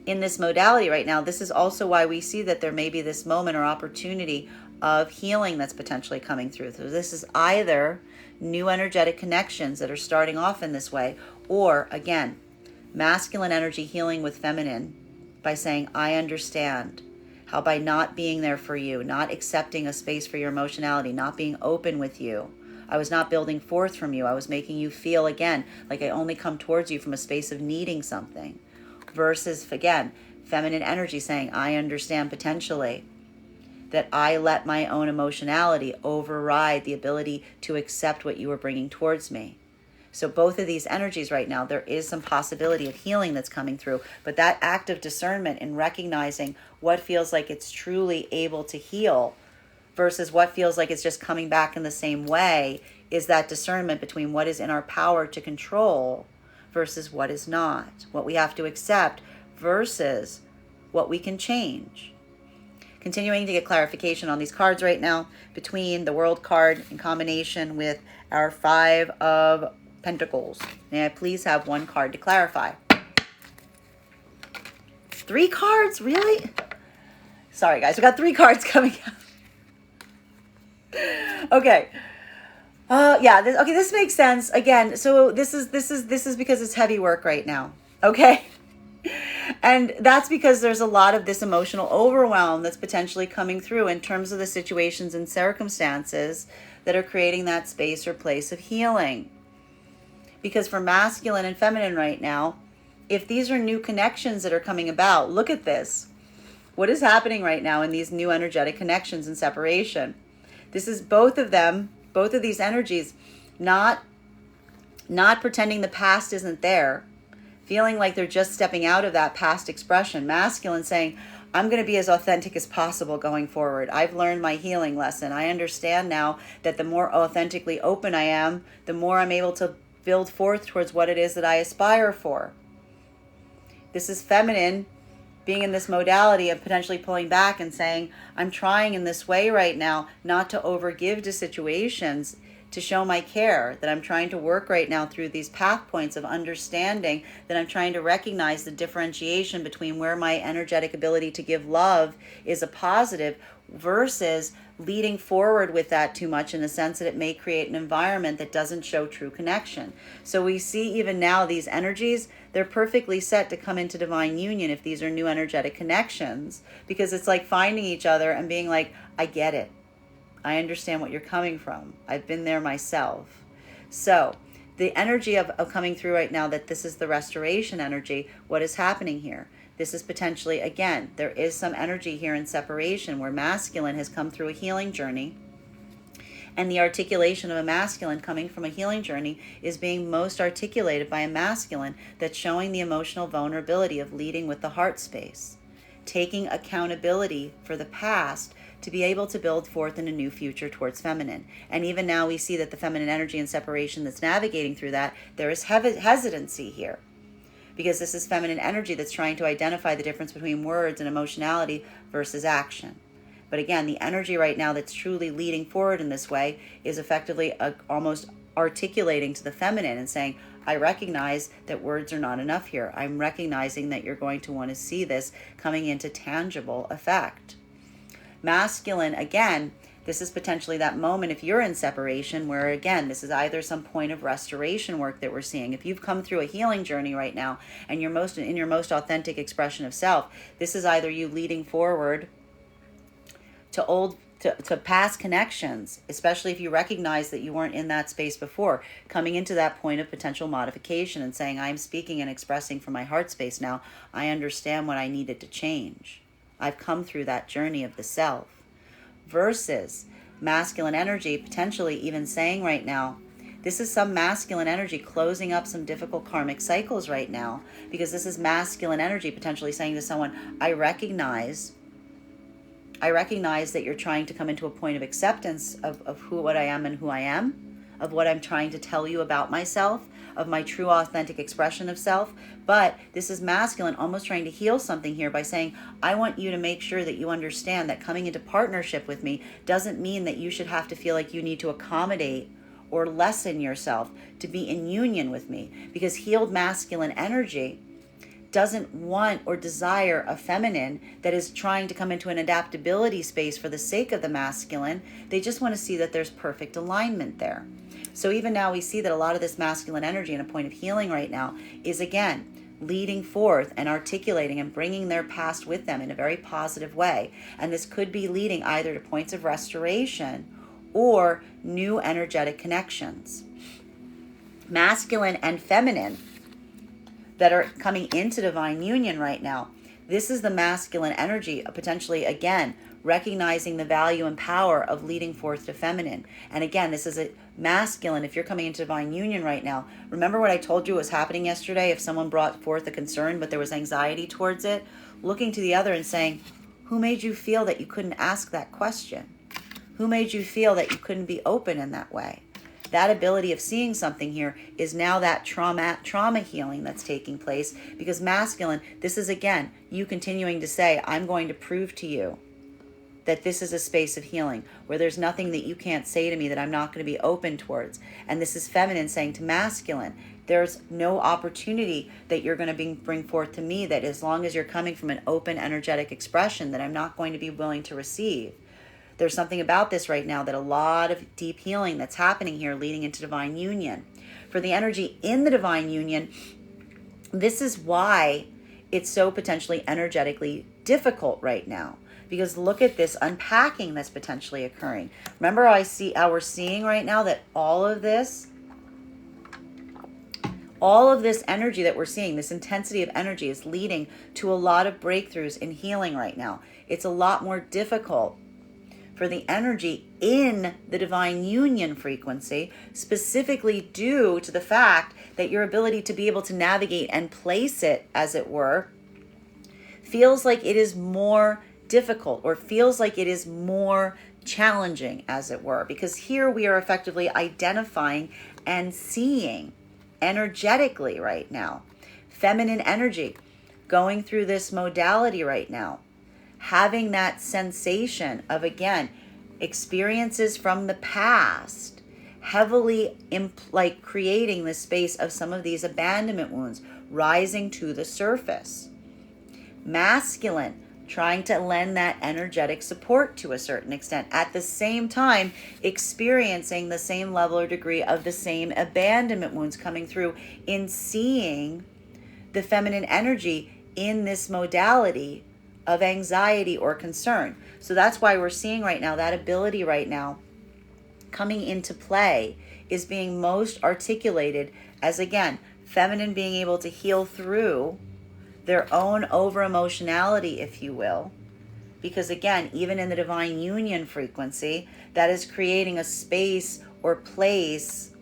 in this modality right now, this is also why we see that there may be this moment or opportunity of healing that's potentially coming through. So this is either new energetic connections that are starting off in this way, or again, masculine energy healing with feminine by saying, I understand how by not being there for you, not accepting a space for your emotionality, not being open with you, I was not building forth from you. I was making you feel again like I only come towards you from a space of needing something. Versus, again, feminine energy saying, I understand potentially that I let my own emotionality override the ability to accept what you were bringing towards me. So both of these energies right now, there is some possibility of healing that's coming through. But that act of discernment in recognizing what feels like it's truly able to heal versus what feels like it's just coming back in the same way is that discernment between what is in our power to control versus what is not, what we have to accept versus what we can change. Continuing to get clarification on these cards right now between the World card in combination with our Five of Pentacles. May I please have one card to clarify? 3 cards? Really? Sorry, guys. We got 3 cards coming out. Okay. Yeah. This makes sense. Again, so this is because it's heavy work right now. Okay. And that's because there's a lot of this emotional overwhelm that's potentially coming through in terms of the situations and circumstances that are creating that space or place of healing. Because for masculine and feminine right now, if these are new connections that are coming about, look at this. What is happening right now in these new energetic connections and separation? This is both of these energies, not pretending the past isn't there, feeling like they're just stepping out of that past expression. Masculine saying, I'm going to be as authentic as possible going forward. I've learned my healing lesson. I understand now that the more authentically open I am, the more I'm able to build forth towards what it is that I aspire for. This is feminine being in this modality of potentially pulling back and saying, I'm trying in this way right now not to overgive to situations, to show my care, that I'm trying to work right now through these path points of understanding, that I'm trying to recognize the differentiation between where my energetic ability to give love is a positive versus leading forward with that too much, in the sense that it may create an environment that doesn't show true connection. So we see even now these energies, they're perfectly set to come into divine union if these are new energetic connections, because it's like finding each other and being like, I get it. I understand what you're coming from. I've been there myself. So the energy of coming through right now, that this is the restoration energy, what is happening here? This is potentially, again, there is some energy here in separation where masculine has come through a healing journey. And the articulation of a masculine coming from a healing journey is being most articulated by a masculine that's showing the emotional vulnerability of leading with the heart space, taking accountability for the past to be able to build forth in a new future towards feminine. And even now we see that the feminine energy and separation that's navigating through that, there is hesitancy here. Because this is feminine energy that's trying to identify the difference between words and emotionality versus action. But again, the energy right now that's truly leading forward in this way is effectively almost articulating to the feminine and saying, I recognize that words are not enough here. I'm recognizing that you're going to want to see this coming into tangible effect. Masculine, again, this is potentially that moment if you're in separation where, again, this is either some point of restoration work that we're seeing. If you've come through a healing journey right now and you're in your most authentic expression of self, this is either you leading forward to past connections, especially if you recognize that you weren't in that space before, coming into that point of potential modification and saying, I'm speaking and expressing from my heart space now. I understand what I needed to change. I've come through that journey of the self. Versus masculine energy potentially even saying right now, this is some masculine energy closing up some difficult karmic cycles right now, because this is masculine energy potentially saying to someone, I recognize that you're trying to come into a point of acceptance of what I am and who I am, of what I'm trying to tell you about myself, of my true authentic expression of self. But this is masculine almost trying to heal something here by saying, I want you to make sure that you understand that coming into partnership with me doesn't mean that you should have to feel like you need to accommodate or lessen yourself to be in union with me. Because healed masculine energy doesn't want or desire a feminine that is trying to come into an adaptability space for the sake of the masculine. They just want to see that there's perfect alignment there. So even now we see that a lot of this masculine energy in a point of healing right now is, again, leading forth and articulating and bringing their past with them in a very positive way. And this could be leading either to points of restoration or new energetic connections. Masculine and feminine that are coming into divine union right now. This is the masculine energy, potentially, again, recognizing the value and power of leading forth to feminine. And again, this is a masculine, if you're coming into divine union right now, remember what I told you was happening yesterday? If someone brought forth a concern, but there was anxiety towards it, looking to the other and saying, who made you feel that you couldn't ask that question? Who made you feel that you couldn't be open in that way? that ability of seeing something here is now that trauma healing that's taking place. Because masculine, this is again you continuing to say, I'm going to prove to you that this is a space of healing where there's nothing that you can't say to me that I'm not going to be open towards. And this is feminine saying to masculine, there's no opportunity that you're going to bring forth to me that as long as you're coming from an open energetic expression that I'm not going to be willing to receive. There's something about this right now that a lot of deep healing that's happening here leading into divine union. For the energy in the divine union, this is why it's so potentially energetically difficult right now. Because look at this unpacking that's potentially occurring. Remember how we're seeing right now that all of this energy that we're seeing, this intensity of energy is leading to a lot of breakthroughs in healing right now. It's a lot more difficult for the energy in the divine union frequency, specifically due to the fact that your ability to be able to navigate and place it, as it were, feels like it is more difficult or feels like it is more challenging, as it were, because here we are effectively identifying and seeing energetically right now feminine energy going through this modality right now, having that sensation of, again, experiences from the past heavily like creating the space of some of these abandonment wounds rising to the surface. Masculine trying to lend that energetic support to a certain extent, at the same time experiencing the same level or degree of the same abandonment wounds coming through in seeing the feminine energy in this modality of anxiety or concern. So that's why we're seeing right now that ability right now coming into play is being most articulated as, again, feminine being able to heal through their own over-emotionality, if you will. Because again, even in the divine union frequency, that is creating a space or place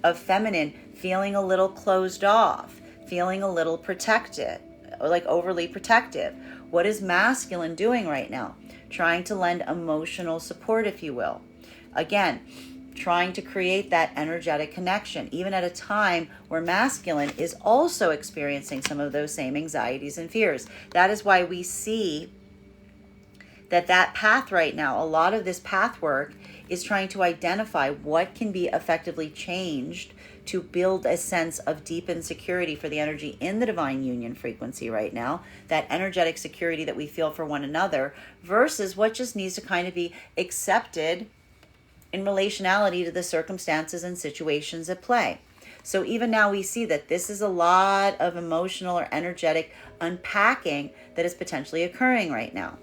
of feminine feeling a little closed off, feeling a little protected, or like overly protective. What is masculine doing right now? Trying to lend emotional support, if you will. Again, trying to create that energetic connection, even at a time where masculine is also experiencing some of those same anxieties and fears. That is why we see that path right now, a lot of this path work is trying to identify what can be effectively changed to build a sense of deep insecurity for the energy in the divine union frequency right now, that energetic security that we feel for one another, versus what just needs to kind of be accepted in relationality to the circumstances and situations at play. So even now we see that this is a lot of emotional or energetic unpacking that is potentially occurring right now.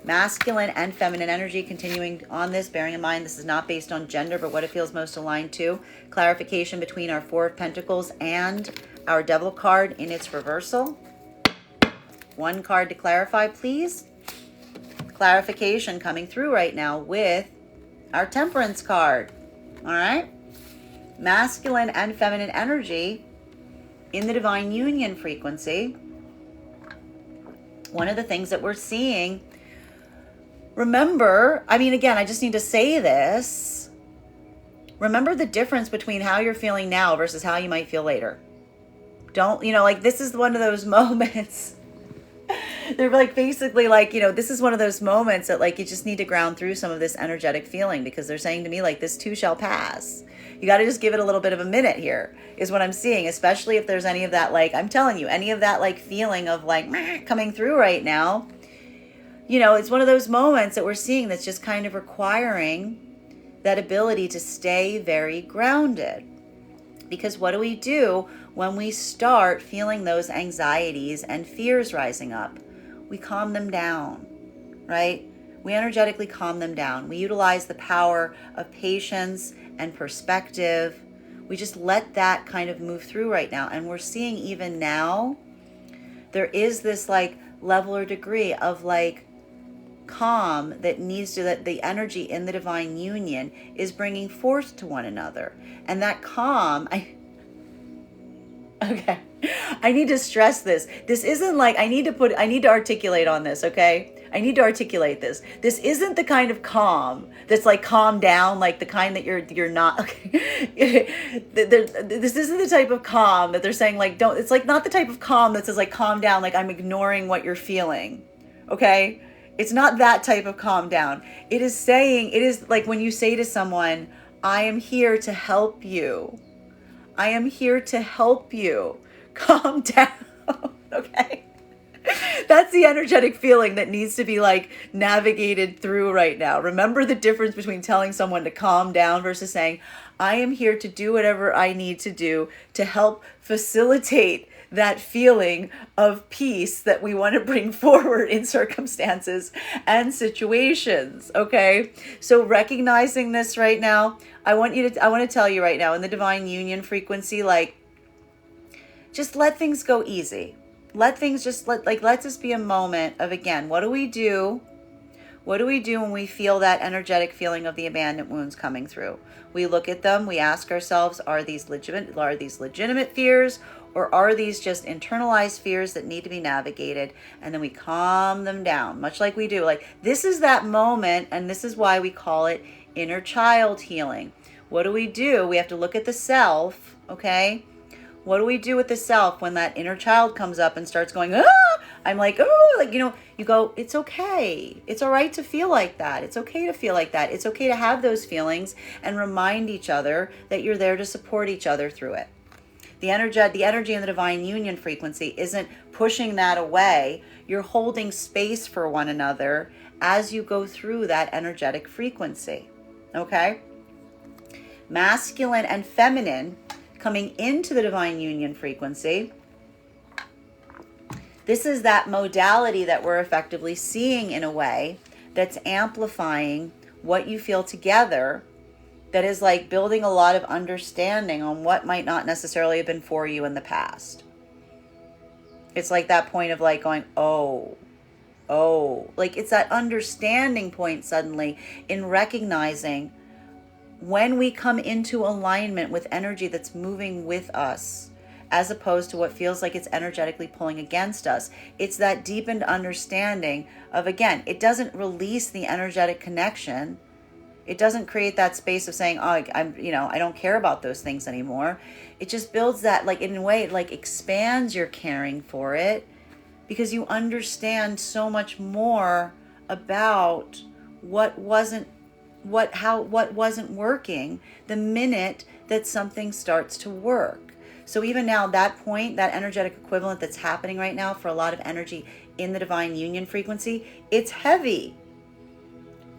Masculine and feminine energy continuing on this, bearing in mind this is not based on gender, but what it feels most aligned to. Clarification between our Four of Pentacles and our Devil card in its reversal. One card to clarify, please. Clarification coming through right now with our Temperance card. All right. Masculine and feminine energy in the divine union frequency. One of the things that we're seeing, remember, I mean, again, I just need to say this. Remember the difference between how you're feeling now versus how you might feel later. Don't, like this is one of those moments. They're like basically like, this is one of those moments that like you just need to ground through some of this energetic feeling, because they're saying to me like this too shall pass. You got to just give it a little bit of a minute here is what I'm seeing, especially if there's any of that, like I'm telling you, any of that like feeling of like coming through right now. It's one of those moments that we're seeing that's just kind of requiring that ability to stay very grounded. Because what do we do when we start feeling those anxieties and fears rising up? We calm them down, right? We energetically calm them down. We utilize the power of patience and perspective. We just let that kind of move through right now. And we're seeing even now, there is this like level or degree of like calm that the energy in the divine union is bringing forth to one another. And that calm, I need to stress this. This isn't like, I need to articulate on this, okay? I need to articulate this. This isn't the kind of calm that's like calm down, like the kind that you're not. Okay. This isn't the type of calm that they're saying like don't. It's like not the type of calm that says like calm down, like I'm ignoring what you're feeling. Okay. It's not that type of calm down. It is saying, it is like when you say to someone, I am here to help you. I am here to help you. Calm down. Okay. That's the energetic feeling that needs to be like navigated through right now. Remember the difference between telling someone to calm down versus saying, I am here to do whatever I need to do to help facilitate that feeling of peace that we want to bring forward in circumstances and situations. Okay. So recognizing this right now, I want to tell you right now in the divine union frequency, like, just let things go easy. Let this be a moment of, again, what do we do? What do we do when we feel that energetic feeling of the abandonment wounds coming through? We look at them, we ask ourselves, are these legitimate fears, or are these just internalized fears that need to be navigated? And then we calm them down, much like we do. Like, this is that moment, and this is why we call it inner child healing. What do? We have to look at the self, okay? What do we do with the self when that inner child comes up and starts going, ah? I'm like, oh, like, you go, it's okay. It's all right to feel like that. It's okay to feel like that. It's okay to have those feelings and remind each other that you're there to support each other through it. The energy in the divine union frequency isn't pushing that away. You're holding space for one another as you go through that energetic frequency. Okay? Masculine and feminine coming into the divine union frequency. This is that modality that we're effectively seeing in a way that's amplifying what you feel together, that is like building a lot of understanding on what might not necessarily have been for you in the past. It's like that point of like going, oh, like it's that understanding point suddenly in recognizing when we come into alignment with energy that's moving with us, as opposed to what feels like it's energetically pulling against us. It's that deepened understanding of, again, it doesn't release the energetic connection. It doesn't create that space of saying, oh, I don't care about those things anymore. It just builds that, like, in a way, it like expands your caring for it, because you understand so much more about what wasn't working the minute that something starts to work. So even now, that point, that energetic equivalent that's happening right now for a lot of energy in the divine union frequency, it's heavy.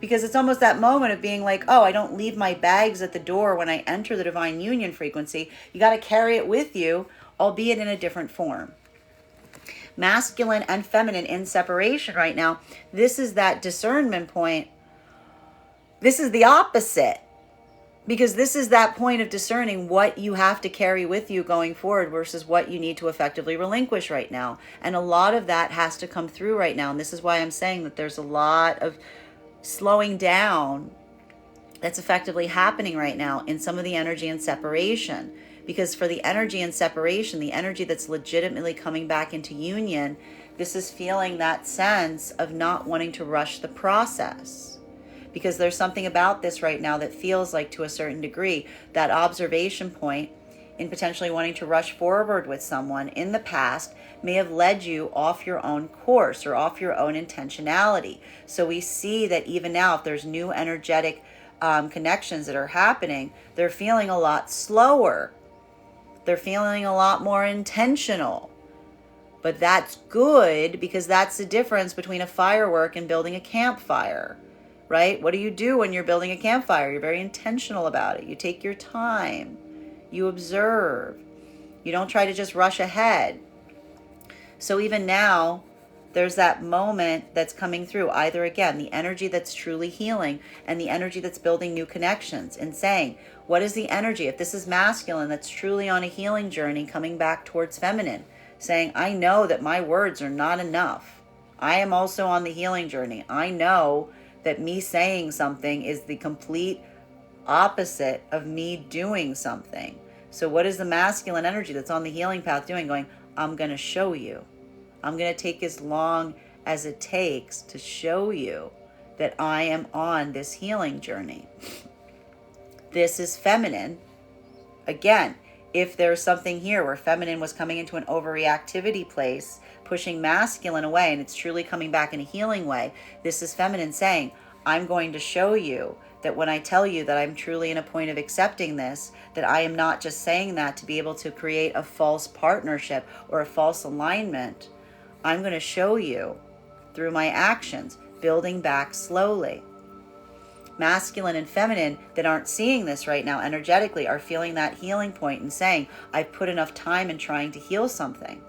Because it's almost that moment of being like, oh, I don't leave my bags at the door when I enter the divine union frequency. You got to carry it with you, albeit in a different form. Masculine and feminine in separation right now, this is that discernment point. This is the opposite. Because this is that point of discerning what you have to carry with you going forward versus what you need to effectively relinquish right now. And a lot of that has to come through right now. And this is why I'm saying that there's a lot of slowing down that's effectively happening right now in some of the energy and separation. Because for the energy and separation, the energy that's legitimately coming back into union, this is feeling that sense of not wanting to rush the process. Because there's something about this right now that feels like, to a certain degree, that observation point in potentially wanting to rush forward with someone in the past may have led you off your own course or off your own intentionality. So we see that even now, if there's new energetic connections that are happening, they're feeling a lot slower. They're feeling a lot more intentional. But that's good, because that's the difference between a firework and building a campfire. Right? What do you do when you're building a campfire? You're very intentional about it. You take your time. You observe. You don't try to just rush ahead. So even now, there's that moment that's coming through. Either, again, the energy that's truly healing and the energy that's building new connections, and saying, what is the energy? If this is masculine, that's truly on a healing journey coming back towards feminine, saying, I know that my words are not enough. I am also on the healing journey. I know that me saying something is the complete opposite of me doing something. So what is the masculine energy that's on the healing path doing? Going, I'm going to show you. I'm going to take as long as it takes to show you that I am on this healing journey. This is feminine. Again, if there's something here where feminine was coming into an overreactivity place, pushing masculine away, and it's truly coming back in a healing way, this is feminine saying, I'm going to show you that when I tell you that I'm truly in a point of accepting this, that I am not just saying that to be able to create a false partnership or a false alignment. I'm going to show you through my actions, building back slowly. Masculine and feminine that aren't seeing this right now energetically are feeling that healing point and saying, I've put enough time in trying to heal something.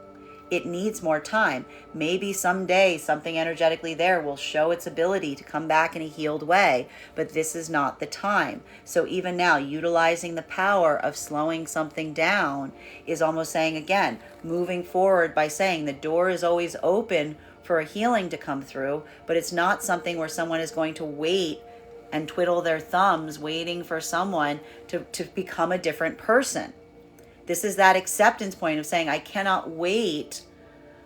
It needs more time. Maybe someday something energetically there will show its ability to come back in a healed way, but this is not the time. So even now, utilizing the power of slowing something down is almost saying, again, moving forward by saying the door is always open for a healing to come through, but it's not something where someone is going to wait and twiddle their thumbs waiting for someone to become a different person. This is that acceptance point of saying, I cannot wait.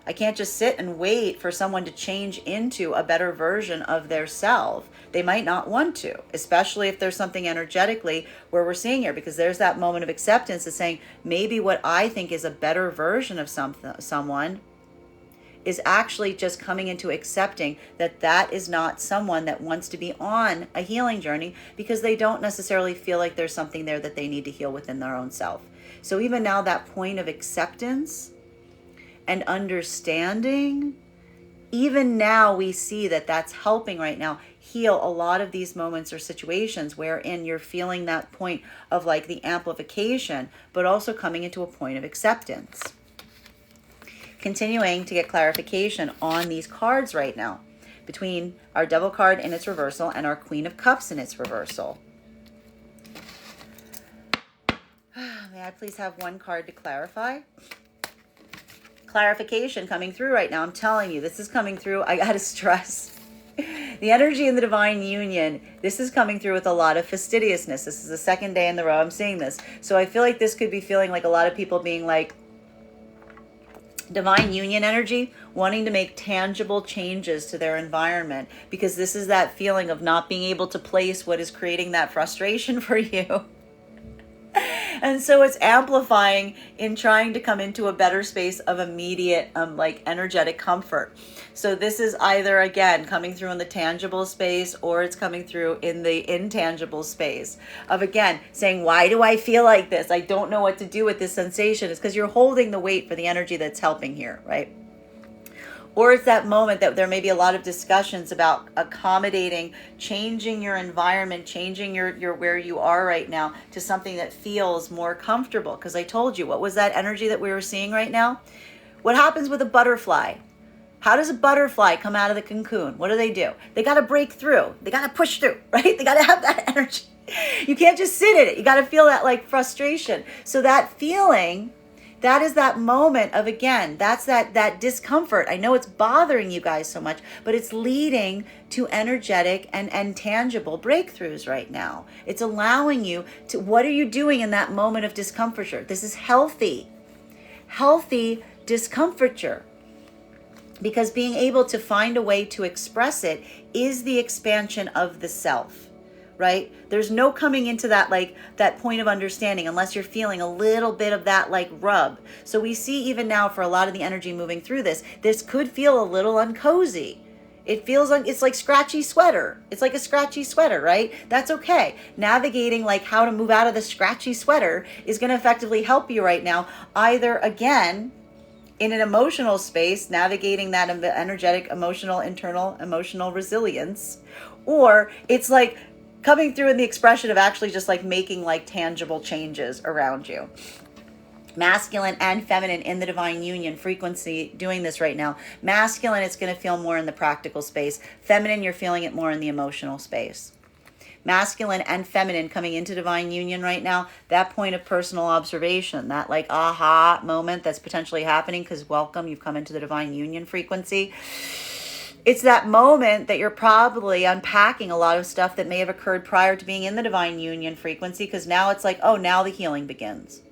I can't just sit and wait for someone to change into a better version of their self. They might not want to, especially if there's something energetically where we're seeing here, because there's that moment of acceptance of saying, maybe what I think is a better version of someone is actually just coming into accepting that that is not someone that wants to be on a healing journey, because they don't necessarily feel like there's something there that they need to heal within their own self. So even now, that point of acceptance and understanding, even now we see that that's helping right now heal a lot of these moments or situations wherein you're feeling that point of like the amplification, but also coming into a point of acceptance. Continuing to get clarification on these cards right now between our Devil card in its reversal and our Queen of Cups in its reversal. May I please have one card to clarify? Clarification coming through right now. I'm telling you, this is coming through. I got to stress. The energy in the divine union, this is coming through with a lot of fastidiousness. This is the second day in the row I'm seeing this. So I feel like this could be feeling like a lot of people being like, divine union energy, wanting to make tangible changes to their environment, because this is that feeling of not being able to place what is creating that frustration for you. And so it's amplifying in trying to come into a better space of immediate like energetic comfort. So this is either, again, coming through in the tangible space, or it's coming through in the intangible space of, again, saying, why do I feel like this? I don't know what to do with this sensation. It's because you're holding the weight for the energy that's helping here, right? Or it's that moment that there may be a lot of discussions about accommodating, changing your environment, changing your where you are right now to something that feels more comfortable. Because I told you, what was that energy that we were seeing right now? What happens with a butterfly? How does a butterfly come out of the cocoon? What do? They got to break through. They got to push through, right? They got to have that energy. You can't just sit in it. You got to feel that like frustration. So that feeling, that is that moment of, again, that's that discomfort. I know it's bothering you guys so much, but it's leading to energetic and tangible breakthroughs right now. It's allowing you to, what are you doing in that moment of discomfiture? This is healthy discomfiture, because being able to find a way to express it is the expansion of the self. Right? There's no coming into that, like that point of understanding, unless you're feeling a little bit of that like rub. So we see even now for a lot of the energy moving through this could feel a little uncozy. It feels like it's like scratchy sweater. It's like a scratchy sweater, right? That's okay. Navigating like how to move out of the scratchy sweater is going to effectively help you right now. Either, again, in an emotional space, navigating that energetic, emotional, internal, emotional resilience, or it's like coming through in the expression of actually just like making like tangible changes around you. Masculine and feminine in the divine union frequency doing this right now. Masculine, it's going to feel more in the practical space. Feminine, you're feeling it more in the emotional space. Masculine and feminine coming into divine union right now, that point of personal observation, that like aha moment that's potentially happening, because welcome, you've come into the divine union frequency. It's that moment that you're probably unpacking a lot of stuff that may have occurred prior to being in the divine union frequency, because now it's like, oh, now the healing begins.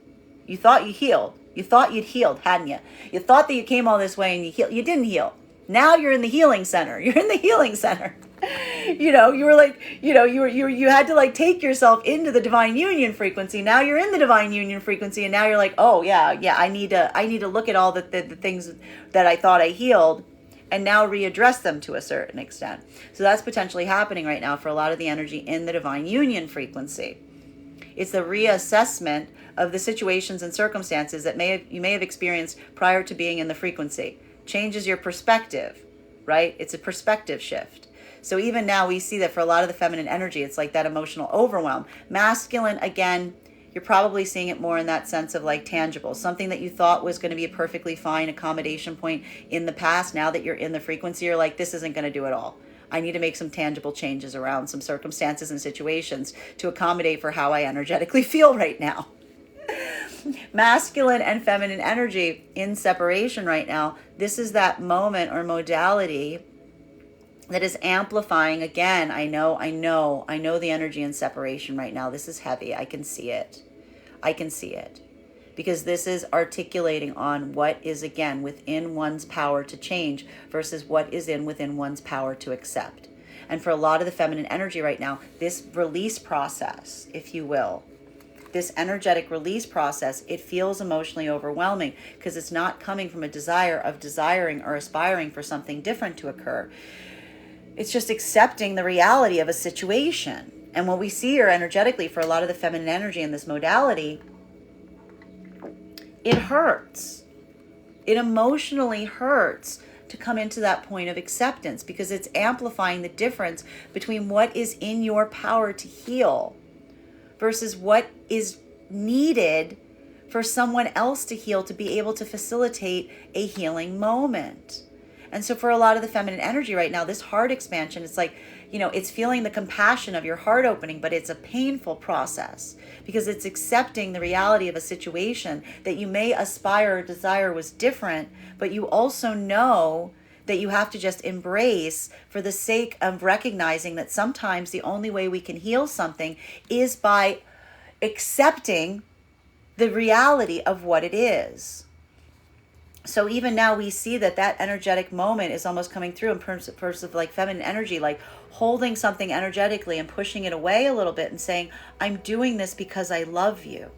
You thought you healed. You thought you'd healed, hadn't you? You thought that you came all this way and you healed. You didn't heal. Now you're in the healing center. You're in the healing center. You were like, you had to like take yourself into the divine union frequency. Now you're in the divine union frequency, and now you're like, oh yeah, I need to look at all the things that I thought I healed, and now readdress them to a certain extent. So that's potentially happening right now for a lot of the energy in the divine union frequency. It's the reassessment of the situations and circumstances that you may have experienced prior to being in the frequency. Changes your perspective, right? It's a perspective shift. So even now we see that for a lot of the feminine energy, it's like that emotional overwhelm. Masculine, again, you're probably seeing it more in that sense of like tangible, something that you thought was going to be a perfectly fine accommodation point in the past. Now that you're in the frequency, you're like, this isn't going to do it all. I need to make some tangible changes around some circumstances and situations to accommodate for how I energetically feel right now. Masculine and feminine energy in separation right now, this is that moment or modality that is amplifying. Again, I know the energy in separation right now. This is heavy. I can see it. Because this is articulating on what is, again, within one's power to change versus what is within one's power to accept. And for a lot of the feminine energy right now, this release process, if you will, this energetic release process, it feels emotionally overwhelming because it's not coming from a desire of desiring or aspiring for something different to occur. It's just accepting the reality of a situation. And what we see here energetically for a lot of the feminine energy in this modality, it hurts. It emotionally hurts to come into that point of acceptance because it's amplifying the difference between what is in your power to heal versus what is needed for someone else to heal to be able to facilitate a healing moment. And so for a lot of the feminine energy right now, this heart expansion, it's like, it's feeling the compassion of your heart opening, but it's a painful process because it's accepting the reality of a situation that you may aspire or desire was different, but you also know that you have to just embrace for the sake of recognizing that sometimes the only way we can heal something is by accepting the reality of what it is. So even now we see that energetic moment is almost coming through in terms of like feminine energy, like holding something energetically and pushing it away a little bit and saying, I'm doing this because I love you.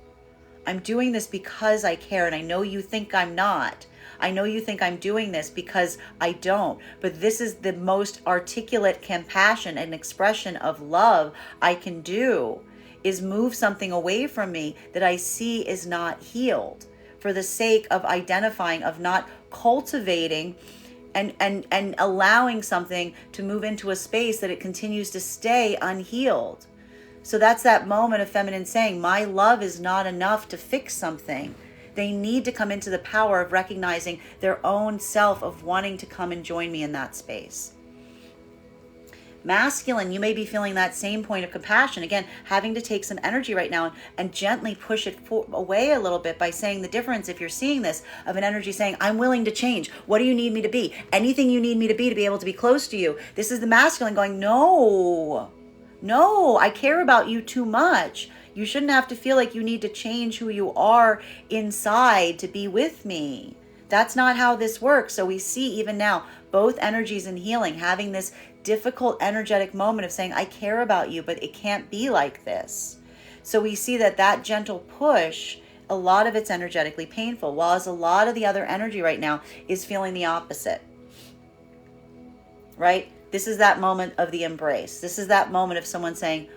I'm doing this because I care. And I know you think I'm not. I know you think I'm doing this because I don't. But this is the most articulate compassion and expression of love I can do, is move something away from me that I see is not healed, for the sake of identifying, of not cultivating and allowing something to move into a space that it continues to stay unhealed. So that's that moment of feminine saying, my love is not enough to fix something. They need to come into the power of recognizing their own self, of wanting to come and join me in that space. Masculine, you may be feeling that same point of compassion. Again, having to take some energy right now and gently push it away a little bit by saying the difference, if you're seeing this, of an energy saying, I'm willing to change. What do you need me to be? Anything you need me to be able to be close to you. This is the masculine going, no, I care about you too much. You shouldn't have to feel like you need to change who you are inside to be with me. That's not how this works. So we see even now, both energies in healing, having this difficult energetic moment of saying, I care about you, but it can't be like this. So we see that gentle push, a lot of it's energetically painful, while a lot of the other energy right now is feeling the opposite. Right? This is that moment of the embrace. This is that moment of someone saying,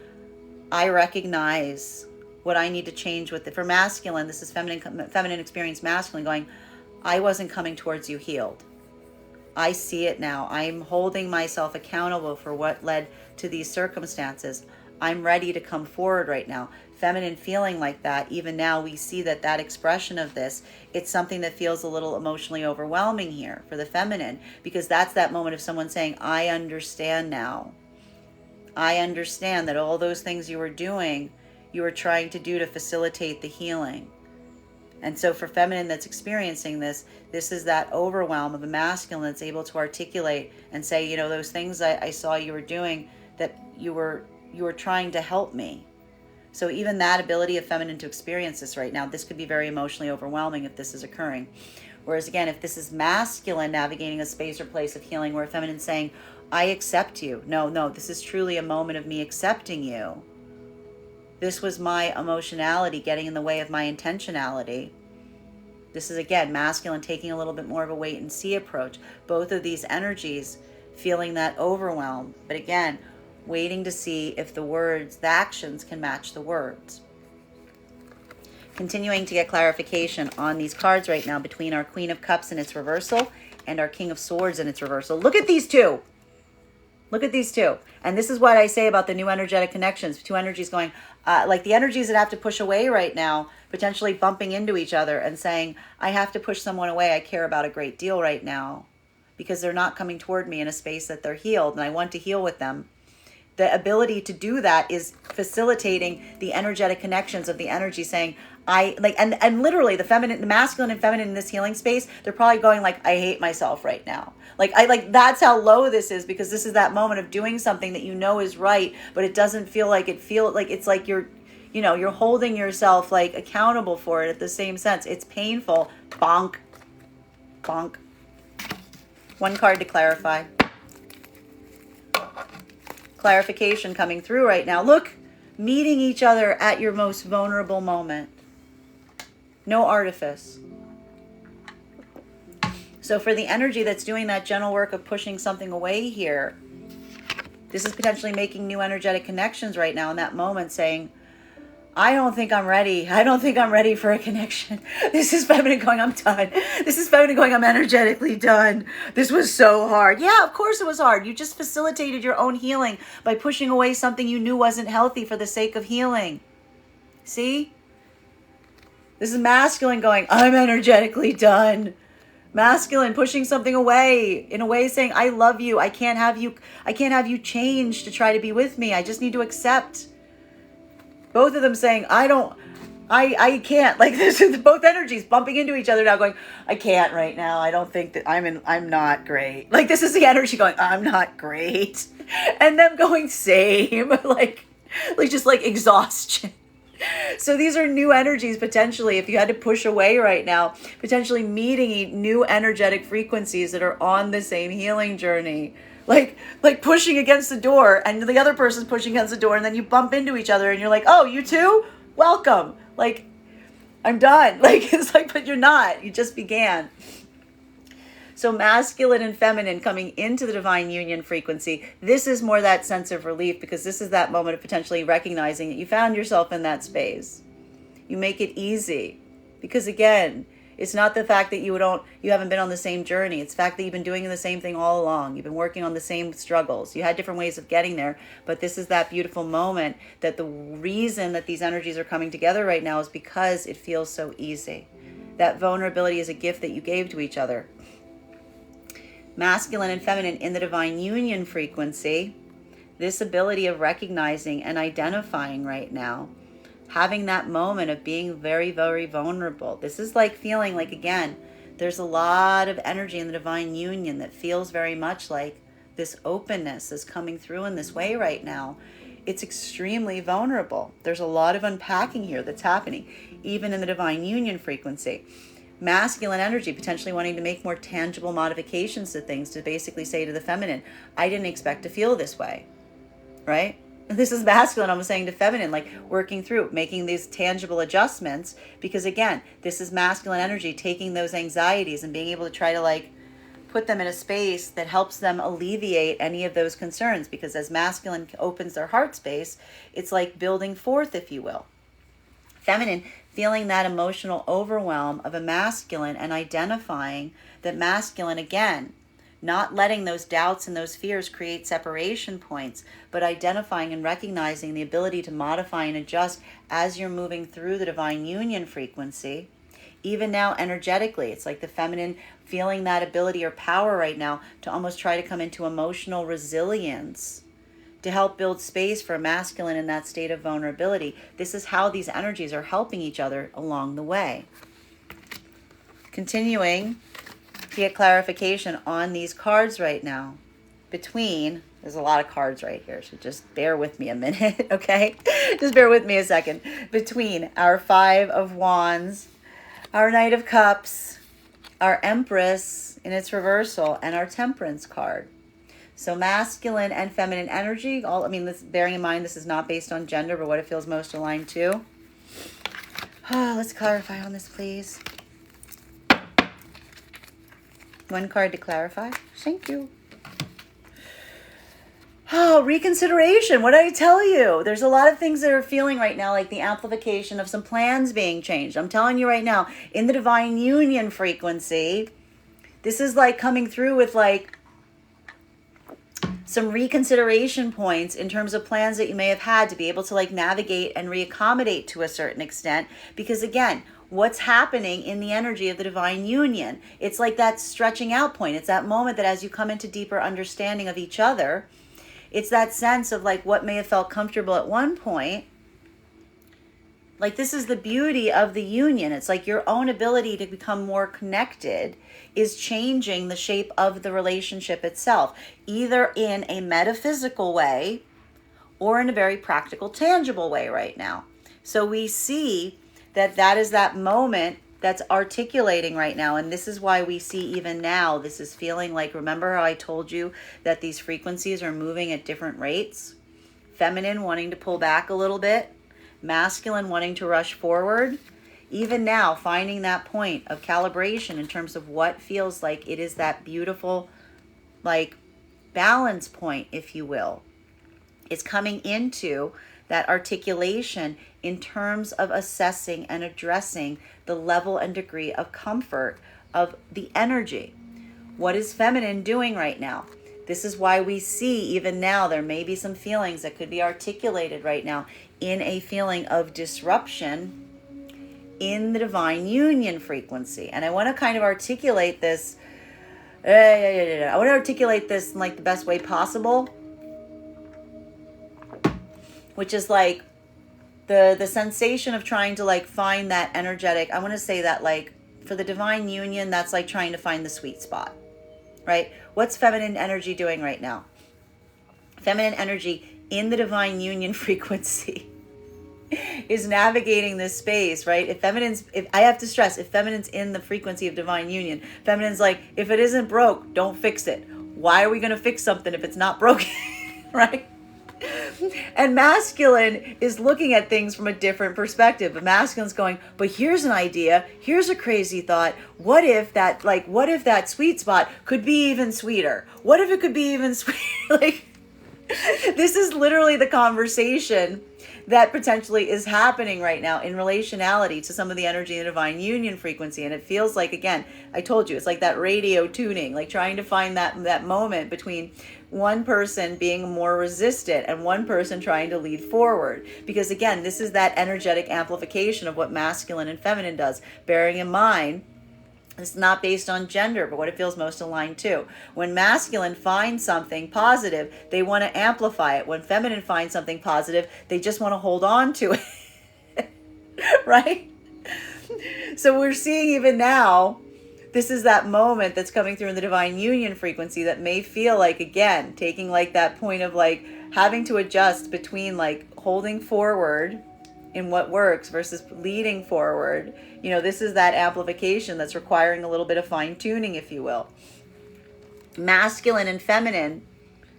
I recognize what I need to change with it. For masculine, this is feminine experience masculine going, I wasn't coming towards you healed. I see it now. I'm holding myself accountable for what led to these circumstances. I'm ready to come forward right now. Feminine feeling like that, even now we see that expression of this, it's something that feels a little emotionally overwhelming here for the feminine, because that's that moment of someone saying, I understand now. I understand that all those things you were doing, you were trying to do to facilitate the healing. And so for feminine that's experiencing this is that overwhelm of a masculine that's able to articulate and say, those things I saw you were doing, that you were trying to help me. So even that ability of feminine to experience this right now, this could be very emotionally overwhelming if this is occurring. Whereas again, if this is masculine navigating a space or place of healing, where feminine saying, I accept you. No, this is truly a moment of me accepting you. This was my emotionality getting in the way of my intentionality. This is, again, masculine taking a little bit more of a wait and see approach. Both of these energies feeling that overwhelm. But again, waiting to see if the words, the actions can match the words. Continuing to get clarification on these cards right now between our Queen of Cups in its reversal and our King of Swords in its reversal. Look at these two. Look at these two. And this is what I say about the new energetic connections. Two energies going, like the energies that have to push away right now, potentially bumping into each other and saying, I have to push someone away I care about a great deal right now because they're not coming toward me in a space that they're healed and I want to heal with them. The ability to do that is facilitating the energetic connections of the energy saying, and literally the feminine, the masculine and feminine in this healing space, they're probably going like, I hate myself right now. That's how low this is, because this is that moment of doing something that you know is right, but it doesn't feel like it's like you're holding yourself like accountable for it at the same sense. It's painful. Bonk. Bonk. One card to clarify. Clarification coming through right now. Look, meeting each other at your most vulnerable moment. No artifice. So for the energy that's doing that gentle work of pushing something away here, this is potentially making new energetic connections right now in that moment saying, I don't think I'm ready. I don't think I'm ready for a connection. This is feminine going, I'm done. This is feminine going, I'm energetically done. This was so hard. Yeah, of course it was hard. You just facilitated your own healing by pushing away something you knew wasn't healthy for the sake of healing. See? This is masculine going, I'm energetically done. Masculine pushing something away in a way saying, I love you. I can't have you change to try to be with me. I just need to accept. Both of them saying, I can't. Like this is both energies bumping into each other now going, I can't right now. I don't think that I'm not great. Like this is the energy going, I'm not great. And them going, same. like just like exhaustion. So these are new energies potentially, if you had to push away right now, potentially meeting new energetic frequencies that are on the same healing journey. Like pushing against the door and the other person's pushing against the door and then you bump into each other and you're like, oh, you too? Welcome. Like, I'm done. Like, it's like, but you're not. You just began. So masculine and feminine coming into the divine union frequency, this is more that sense of relief because this is that moment of potentially recognizing that you found yourself in that space. You make it easy because again, it's not the fact that you haven't been on the same journey. It's the fact that you've been doing the same thing all along. You've been working on the same struggles. You had different ways of getting there, but this is that beautiful moment that the reason that these energies are coming together right now is because it feels so easy. That vulnerability is a gift that you gave to each other. Masculine and feminine in the divine union frequency, this ability of recognizing and identifying right now, having that moment of being very, very vulnerable. This is like feeling like, again, there's a lot of energy in the divine union that feels very much like this openness is coming through in this way right now. It's extremely vulnerable. There's a lot of unpacking here that's happening, even in the divine union frequency. Masculine energy potentially wanting to make more tangible modifications to things to basically say to the feminine, I didn't expect to feel this way, right? This is masculine, I'm saying to feminine, like working through, making these tangible adjustments, because again, this is masculine energy taking those anxieties and being able to try to like put them in a space that helps them alleviate any of those concerns, because as masculine opens their heart space, it's like building forth, if you will. Feminine, feeling that emotional overwhelm of a masculine and identifying that masculine, again, not letting those doubts and those fears create separation points, but identifying and recognizing the ability to modify and adjust as you're moving through the divine union frequency. Even now, energetically, it's like the feminine feeling that ability or power right now to almost try to come into emotional resilience to help build space for masculine in that state of vulnerability. This is how these energies are helping each other along the way. Continuing to get clarification on these cards right now. There's a lot of cards right here, so just bear with me a minute, okay? Just bear with me a second. Between our Five of Wands, our Knight of Cups, our Empress in its reversal, and our Temperance card. So masculine and feminine energy, bearing in mind this is not based on gender, but what it feels most aligned to. Let's clarify on this, please. One card to clarify. Thank you. Oh, reconsideration. What did I tell you? There's a lot of things that are feeling right now, like the amplification of some plans being changed. I'm telling you right now, in the divine union frequency, this is like coming through with like some reconsideration points in terms of plans that you may have had to be able to like navigate and reaccommodate to a certain extent. Because again, what's happening in the energy of the divine union, it's like that stretching out point. It's that moment that as you come into deeper understanding of each other, it's that sense of like what may have felt comfortable at one point. Like this is the beauty of the union. It's like your own ability to become more connected is changing the shape of the relationship itself, either in a metaphysical way or in a very practical, tangible way right now. So we see that that is that moment that's articulating right now. And this is why we see even now, this is feeling like, remember how I told you that these frequencies are moving at different rates? Feminine wanting to pull back a little bit, masculine wanting to rush forward. Even now, finding that point of calibration in terms of what feels like it is that beautiful, like balance point, if you will. It's coming into that articulation in terms of assessing and addressing the level and degree of comfort of the energy. What is feminine doing right now? This is why we see even now there may be some feelings that could be articulated right now in a feeling of disruption in the divine union frequency. And I want to kind of articulate this. I want to articulate this in like the best way possible, which is like the sensation of trying to like find that energetic, I want to say that like for the divine union, that's like trying to find the sweet spot, right? What's feminine energy doing right now? Feminine energy in the divine union frequency is navigating this space, right? If I have to stress, if feminine's in the frequency of divine union, feminine's like, if it isn't broke, don't fix it. Why are we going to fix something if it's not broken, right? And masculine is looking at things from a different perspective. But masculine's going, but here's an idea. Here's a crazy thought. What if that sweet spot could be even sweeter? What if it could be even sweeter? Like, this is literally the conversation that potentially is happening right now in relationality to some of the energy in the divine union frequency. And it feels like, again, I told you, it's like that radio tuning, like trying to find that moment between one person being more resistant and one person trying to lead forward. Because again, this is that energetic amplification of what masculine and feminine does, bearing in mind it's not based on gender, but what it feels most aligned to. When masculine finds something positive, they want to amplify it. When feminine finds something positive, they just want to hold on to it. Right? So we're seeing even now, this is that moment that's coming through in the divine union frequency that may feel like, again, taking like that point of like having to adjust between like holding forward in what works versus leading forward. You know, this is that amplification that's requiring a little bit of fine tuning, if you will. Masculine and feminine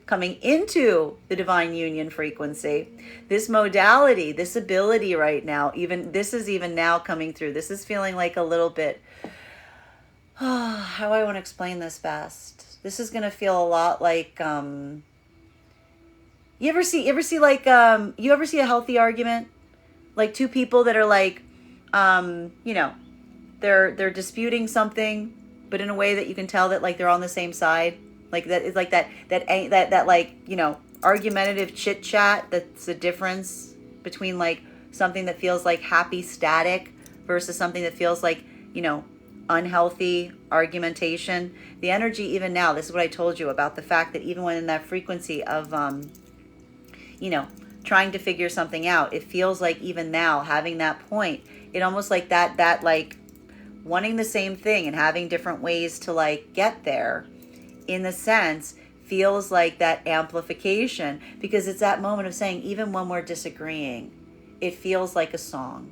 coming into the divine union frequency. This modality, this ability right now, this is even now coming through. This is feeling like a little bit, how do I want to explain this best? This is going to feel a lot like, you ever see a healthy argument? Like two people that are like, they're disputing something, but in a way that you can tell that like they're on the same side. Like that is like that like, argumentative chit chat. That's the difference between like something that feels like happy static versus something that feels like, unhealthy argumentation. The energy even now, this is what I told you about the fact that even when in that frequency of, trying to figure something out, it feels like even now having that point, it almost like that like wanting the same thing and having different ways to like get there, in the sense, feels like that amplification, because it's that moment of saying, even when we're disagreeing, it feels like a song,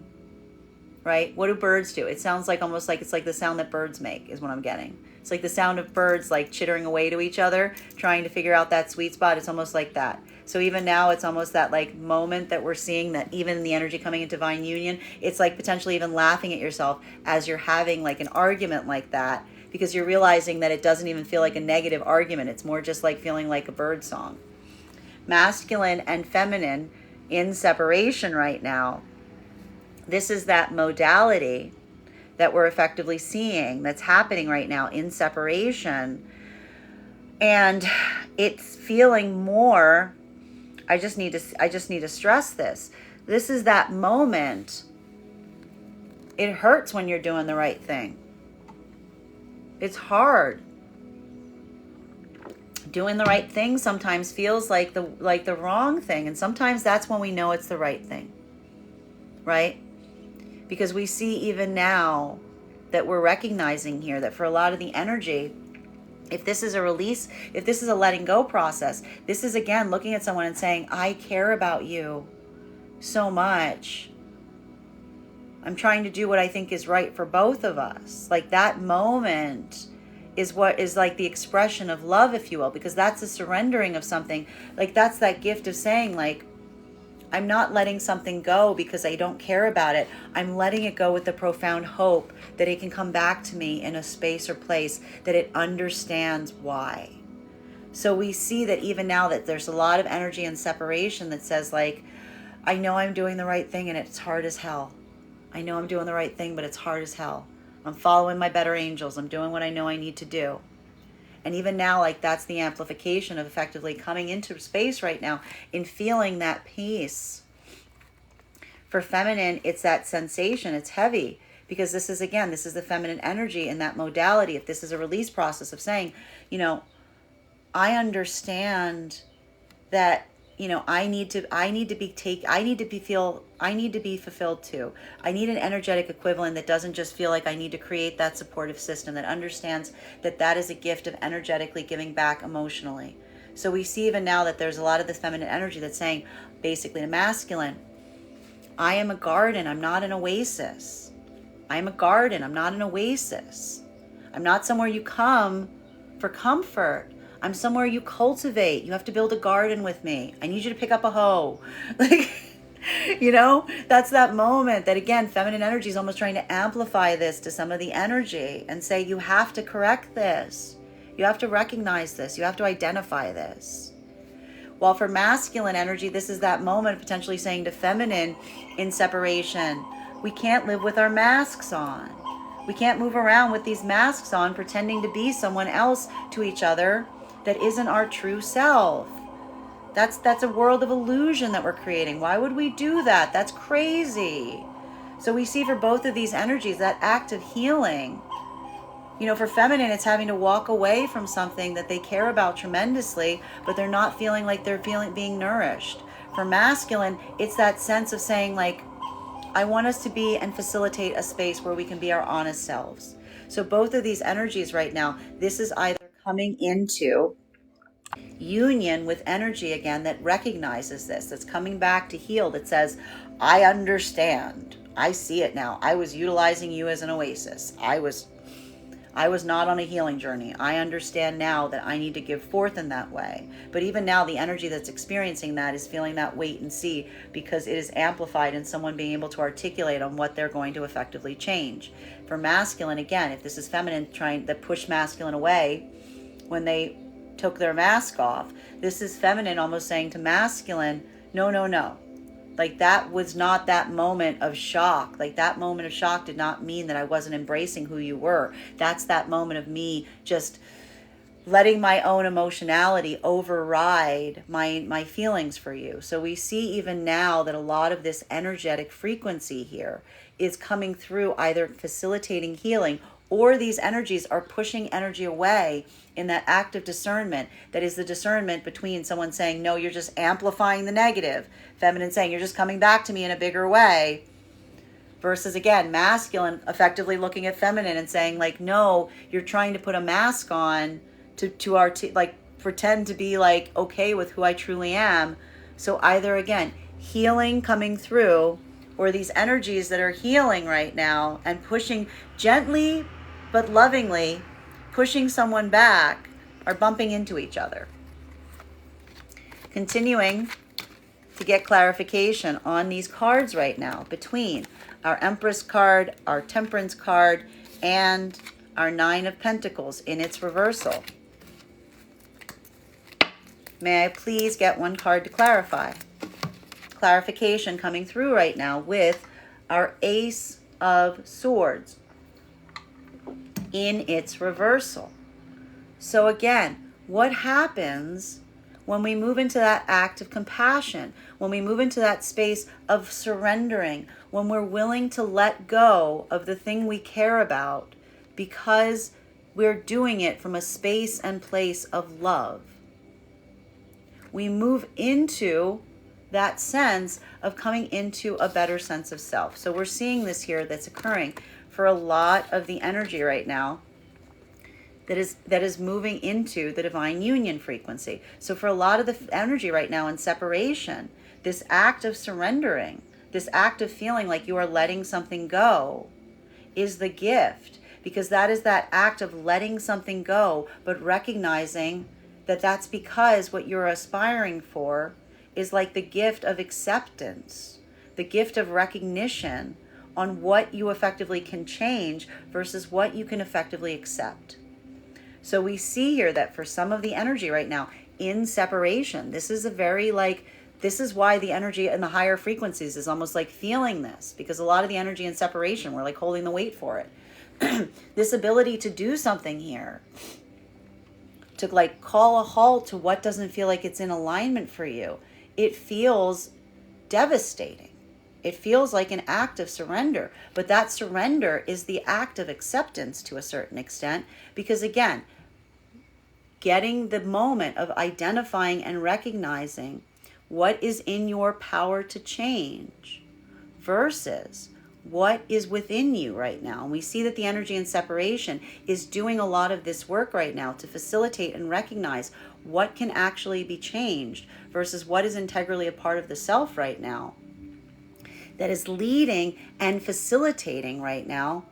right? What do birds do? It sounds like almost like it's like the sound that birds make is what I'm getting. It's like the sound of birds like chittering away to each other, trying to figure out that sweet spot. It's almost like that. So even now it's almost that like moment that we're seeing, that even in the energy coming into divine union, it's like potentially even laughing at yourself as you're having like an argument like that, because you're realizing that it doesn't even feel like a negative argument. It's more just like feeling like a bird song. Masculine and feminine in separation right now. This is that modality that we're effectively seeing that's happening right now in separation. And it's feeling more, I just need to stress this. This is that moment. It hurts when you're doing the right thing. It's hard. Doing the right thing sometimes feels like the wrong thing, and sometimes that's when we know it's the right thing. Right? Because we see even now that we're recognizing here that for a lot of the energy, if this is a release, if this is a letting go process, this is again looking at someone and saying, I care about you so much. I'm trying to do what I think is right for both of us. Like that moment is what is like the expression of love, if you will, because that's a surrendering of something. Like that's that gift of saying like, I'm not letting something go because I don't care about it. I'm letting it go with the profound hope that it can come back to me in a space or place that it understands why. So we see that even now that there's a lot of energy and separation that says like, I know I'm doing the right thing and it's hard as hell. I know I'm doing the right thing, but it's hard as hell. I'm following my better angels. I'm doing what I know I need to do. And even now, like that's the amplification of effectively coming into space right now in feeling that peace. For feminine, it's that sensation. It's heavy because this is the feminine energy in that modality. If this is a release process of saying, I understand that, I need to be fulfilled too. I need an energetic equivalent that doesn't just feel like I need to create that supportive system, that understands that that is a gift of energetically giving back emotionally. So we see even now that there's a lot of this feminine energy that's saying basically to masculine, I am a garden, I'm not an oasis. I am a garden, I'm not an oasis. I'm not somewhere you come for comfort. I'm somewhere you cultivate. You have to build a garden with me. I need you to pick up a hoe. Like, that's that moment that, again, feminine energy is almost trying to amplify this to some of the energy and say, you have to correct this. You have to recognize this. You have to identify this. While for masculine energy, this is that moment of potentially saying to feminine in separation, we can't live with our masks on. We can't move around with these masks on, pretending to be someone else to each other that isn't our true self. That's a world of illusion that we're creating. Why would we do that? That's crazy. So we see for both of these energies that act of healing. For feminine, it's having to walk away from something that they care about tremendously, but they're not feeling like they're being nourished. For masculine, it's that sense of saying like, I want us to be and facilitate a space where we can be our honest selves. So both of these energies right now, this is either coming into union with energy again that recognizes this, that's coming back to heal, that says, I understand. I see it now. I was utilizing you as an oasis. I was not on a healing journey. I understand now that I need to give forth in that way. But even now, the energy that's experiencing that is feeling that wait and see, because it is amplified in someone being able to articulate on what they're going to effectively change. For masculine, again, if this is feminine trying to push masculine away when they took their mask off, this is feminine almost saying to masculine, no. Like that was not that moment of shock. Like that moment of shock did not mean that I wasn't embracing who you were. That's that moment of me just letting my own emotionality override my feelings for you. So we see even now that a lot of this energetic frequency here is coming through, either facilitating healing, or these energies are pushing energy away in that act of discernment. That is the discernment between someone saying, no, you're just amplifying the negative. Feminine saying, you're just coming back to me in a bigger way. Versus, again, masculine effectively looking at feminine and saying, like, no, you're trying to put a mask on to pretend to be, like, okay with who I truly am. So either, again, healing coming through, or these energies that are healing right now and pushing gently but lovingly, pushing someone back, are bumping into each other. Continuing to get clarification on these cards right now between our Empress card, our Temperance card, and our Nine of Pentacles in its reversal. May I please get one card to clarify? Clarification coming through right now with our Ace of Swords in its reversal. So again, what happens when we move into that act of compassion, when we move into that space of surrendering, when we're willing to let go of the thing we care about because we're doing it from a space and place of love? We move into that sense of coming into a better sense of self. So we're seeing this here that's occurring for a lot of the energy right now that is moving into the divine union frequency. So for a lot of the energy right now in separation, this act of surrendering, this act of feeling like you are letting something go is the gift, because that is that act of letting something go, but recognizing that that's because what you're aspiring for is like the gift of acceptance, the gift of recognition on what you effectively can change versus what you can effectively accept. So we see here that for some of the energy right now in separation, this is a very this is why the energy in the higher frequencies is almost like feeling this, because a lot of the energy in separation, we're like holding the weight for it. This ability to do something here, to like call a halt to what doesn't feel like it's in alignment for you. It feels devastating. It feels like an act of surrender, but that surrender is the act of acceptance to a certain extent, because again, getting the moment of identifying and recognizing what is in your power to change versus what is within you right now. And we see that the energy in separation is doing a lot of this work right now to facilitate and recognize what can actually be changed versus what is integrally a part of the self right now, that is leading and facilitating right now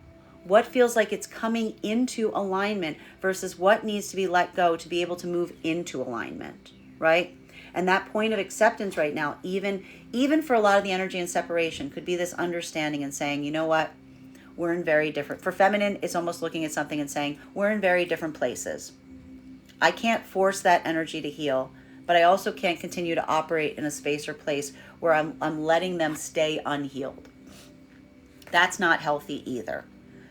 what feels like it's coming into alignment versus what needs to be let go to be able to move into alignment, right? And that point of acceptance right now, even for a lot of the energy in separation, could be this understanding and saying, you know what, we're in very different, for feminine, it's almost looking at something and saying, we're in very different places. I can't force that energy to heal, but I also can't continue to operate in a space or place where I'm letting them stay unhealed. That's not healthy either.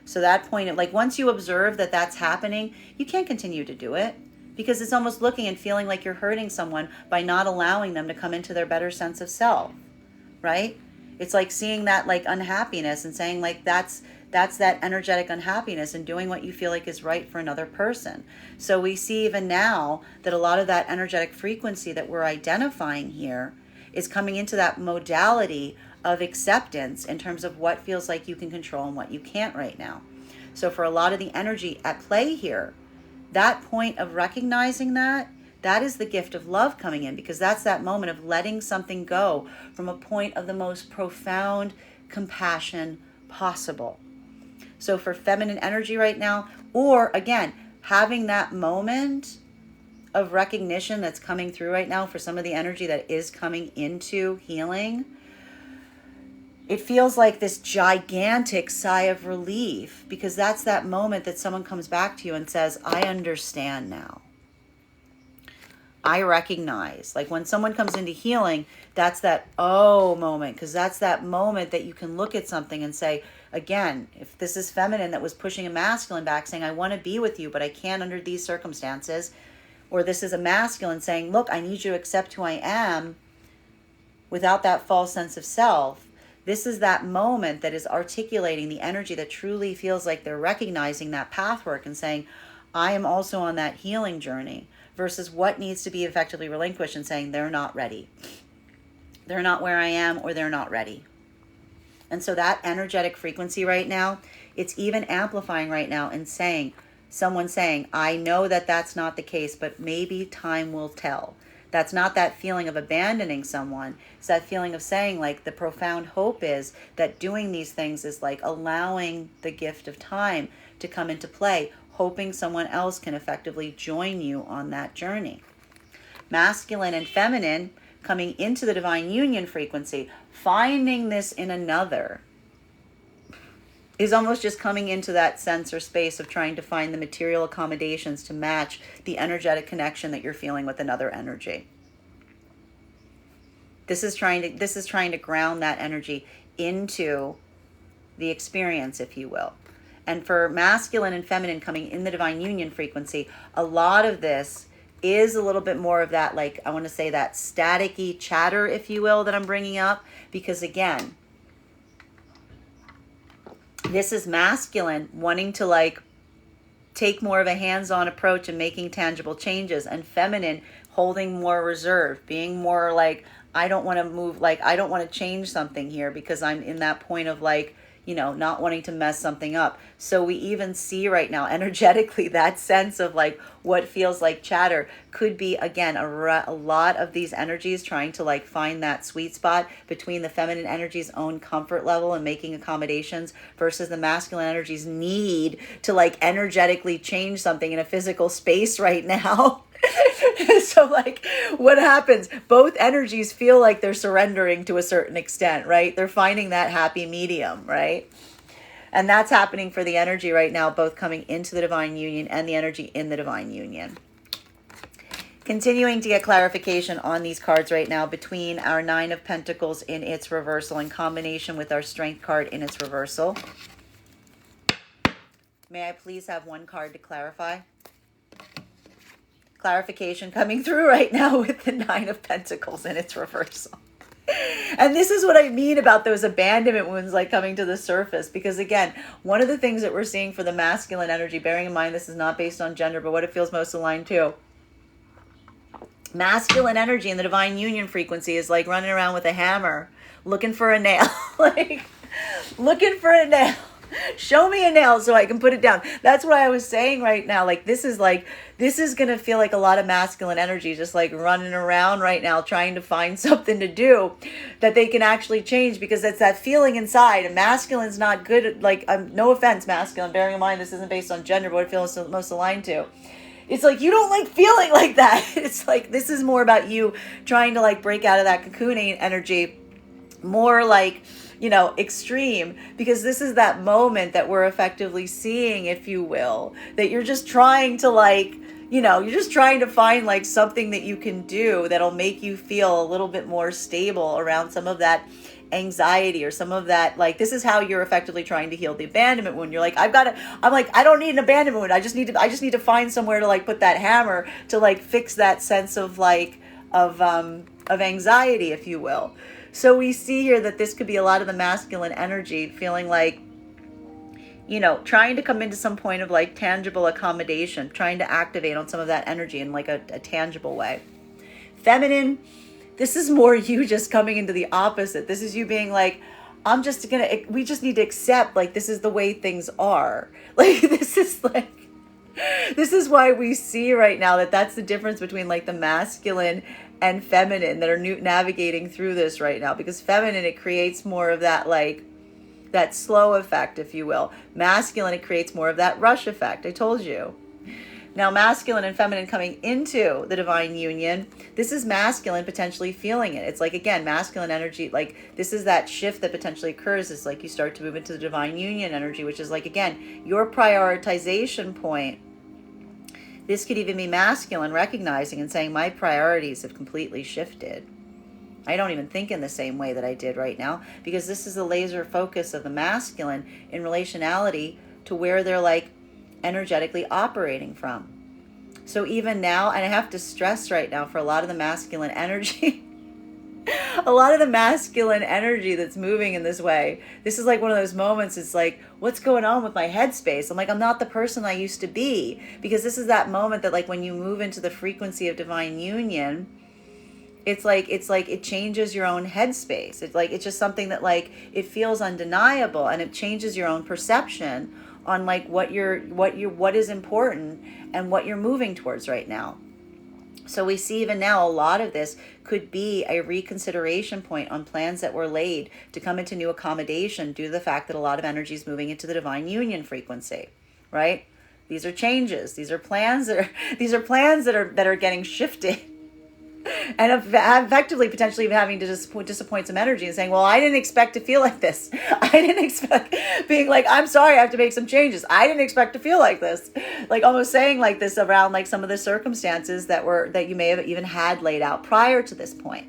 So that point of once you observe that that's happening, you can't continue to do it, because it's almost looking and feeling like you're hurting someone by not allowing them to come into their better sense of self, right? It's like seeing that unhappiness and saying that's that energetic unhappiness and doing what you feel like is right for another person. So we see even now that a lot of that energetic frequency that we're identifying here is coming into that modality of acceptance in terms of what feels like you can control and what you can't right now. So for a lot of the energy at play here, that point of recognizing that is the gift of love coming in, because that's that moment of letting something go from a point of the most profound compassion possible. So for feminine energy right now, or again, having that moment of recognition that's coming through right now for some of the energy that is coming into healing, it feels like this gigantic sigh of relief, because that's that moment that someone comes back to you and says, I understand now. I recognize. Like when someone comes into healing, that's that oh moment, because that's that moment that you can look at something and say, again, if this is feminine that was pushing a masculine back saying, I want to be with you, but I can't under these circumstances. Or this is a masculine saying, look, I need you to accept who I am without that false sense of self. This is that moment that is articulating the energy that truly feels like they're recognizing that path work and saying, I am also on that healing journey, versus what needs to be effectively relinquished and saying they're not ready. They're not where I am, or they're not ready. And so that energetic frequency right now, it's even amplifying right now and saying, someone saying, I know that that's not the case, but maybe time will tell. That's not that feeling of abandoning someone. It's that feeling of saying, like, the profound hope is that doing these things is like allowing the gift of time to come into play, hoping someone else can effectively join you on that journey. Masculine and feminine coming into the divine union frequency, finding this in another, is almost just coming into that sense or space of trying to find the material accommodations to match the energetic connection that you're feeling with another energy. This is trying to ground that energy into the experience, if you will. And for masculine and feminine coming in the divine union frequency, a lot of this is a little bit more of that, like, I want to say that staticky chatter, if you will, that I'm bringing up, because again, this is masculine wanting to like take more of a hands-on approach and making tangible changes, and feminine holding more reserve, being more like, I don't want to move, like, I don't want to change something here because I'm in that point of like, not wanting to mess something up. So we even see right now energetically that sense of like what feels like chatter could be, again, a lot of these energies trying to like find that sweet spot between the feminine energy's own comfort level and making accommodations versus the masculine energy's need to like energetically change something in a physical space right now. So like what happens? Both energies feel like they're surrendering to a certain extent, right? They're finding that happy medium, right? And that's happening for the energy right now, both coming into the divine union and the energy in the divine union. Continuing to get clarification on these cards right now between our Nine of Pentacles in its reversal in combination with our Strength card in its reversal. May I please have one card to clarify? Clarification coming through right now with the Nine of Pentacles in its reversal. And this is what I mean about those abandonment wounds like coming to the surface, because again, one of the things that we're seeing for the masculine energy, bearing in mind this is not based on gender, but what it feels most aligned to, masculine energy in the divine union frequency is like running around with a hammer looking for a nail. Like looking for a nail. Show me a nail so I can put it down. That's what I was saying right now. Like this is going to feel like a lot of masculine energy just like running around right now trying to find something to do that they can actually change, because it's that feeling inside. And masculine's not good at, like, no offense, masculine, bearing in mind this isn't based on gender, but what it feels most aligned to. It's like you don't like feeling like that. It's like this is more about you trying to like break out of that cocooning energy, more like, extreme, because this is that moment that we're effectively seeing, if you will, that you're just trying to like, you're just trying to find like something that you can do that'll make you feel a little bit more stable around some of that anxiety or some of that, like, this is how you're effectively trying to heal the abandonment wound. You're like, I don't need an abandonment wound. I just need to find somewhere to like put that hammer to like fix that sense of like, of anxiety, if you will. So we see here that this could be a lot of the masculine energy feeling like, trying to come into some point of like tangible accommodation, trying to activate on some of that energy in like a tangible way. Feminine, this is more you just coming into the opposite. This is you being like, we just need to accept, like, this is the way things are. Like, this is why we see right now that that's the difference between like the masculine and feminine that are navigating through this right now. Because feminine, it creates more of that, like, that slow effect, if you will. Masculine, it creates more of that rush effect. I told you. Now, masculine and feminine coming into the divine union, this is masculine potentially feeling it. It's like, again, masculine energy, like, this is that shift that potentially occurs. It's like you start to move into the divine union energy, which is like, again, your prioritization point. This could even be masculine recognizing and saying, my priorities have completely shifted. I don't even think in the same way that I did right now, because this is the laser focus of the masculine in relationality to where they're like energetically operating from. So even now, and I have to stress right now for a lot of the masculine energy, a lot of the masculine energy that's moving in this way, this is like one of those moments, it's like, what's going on with my headspace? I'm like, I'm not the person I used to be, because this is that moment that like when you move into the frequency of divine union, it's like it changes your own headspace. It's like, it's just something that like, it feels undeniable, and it changes your own perception on like what is important and what you're moving towards right now. So we see even now a lot of this could be a reconsideration point on plans that were laid to come into new accommodation due to the fact that a lot of energy is moving into the divine union frequency, right? These are changes. These are plans that are getting shifted, and effectively potentially even having to disappoint some energy and saying, well, I didn't expect to feel like this. I didn't expect being like, I'm sorry, I have to make some changes. I didn't expect to feel like this. Like almost saying like this around like some of the circumstances that you may have even had laid out prior to this point.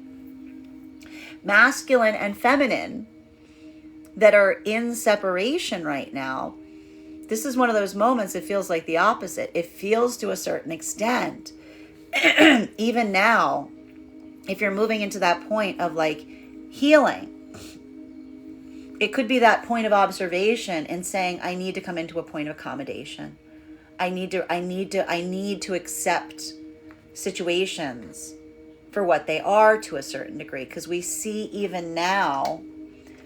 Masculine and feminine that are in separation right now, this is one of those moments it feels like the opposite. It feels to a certain extent even now, if you're moving into that point of like healing, it could be that point of observation and saying, I need to come into a point of accommodation. I need to accept situations for what they are to a certain degree. Because we see even now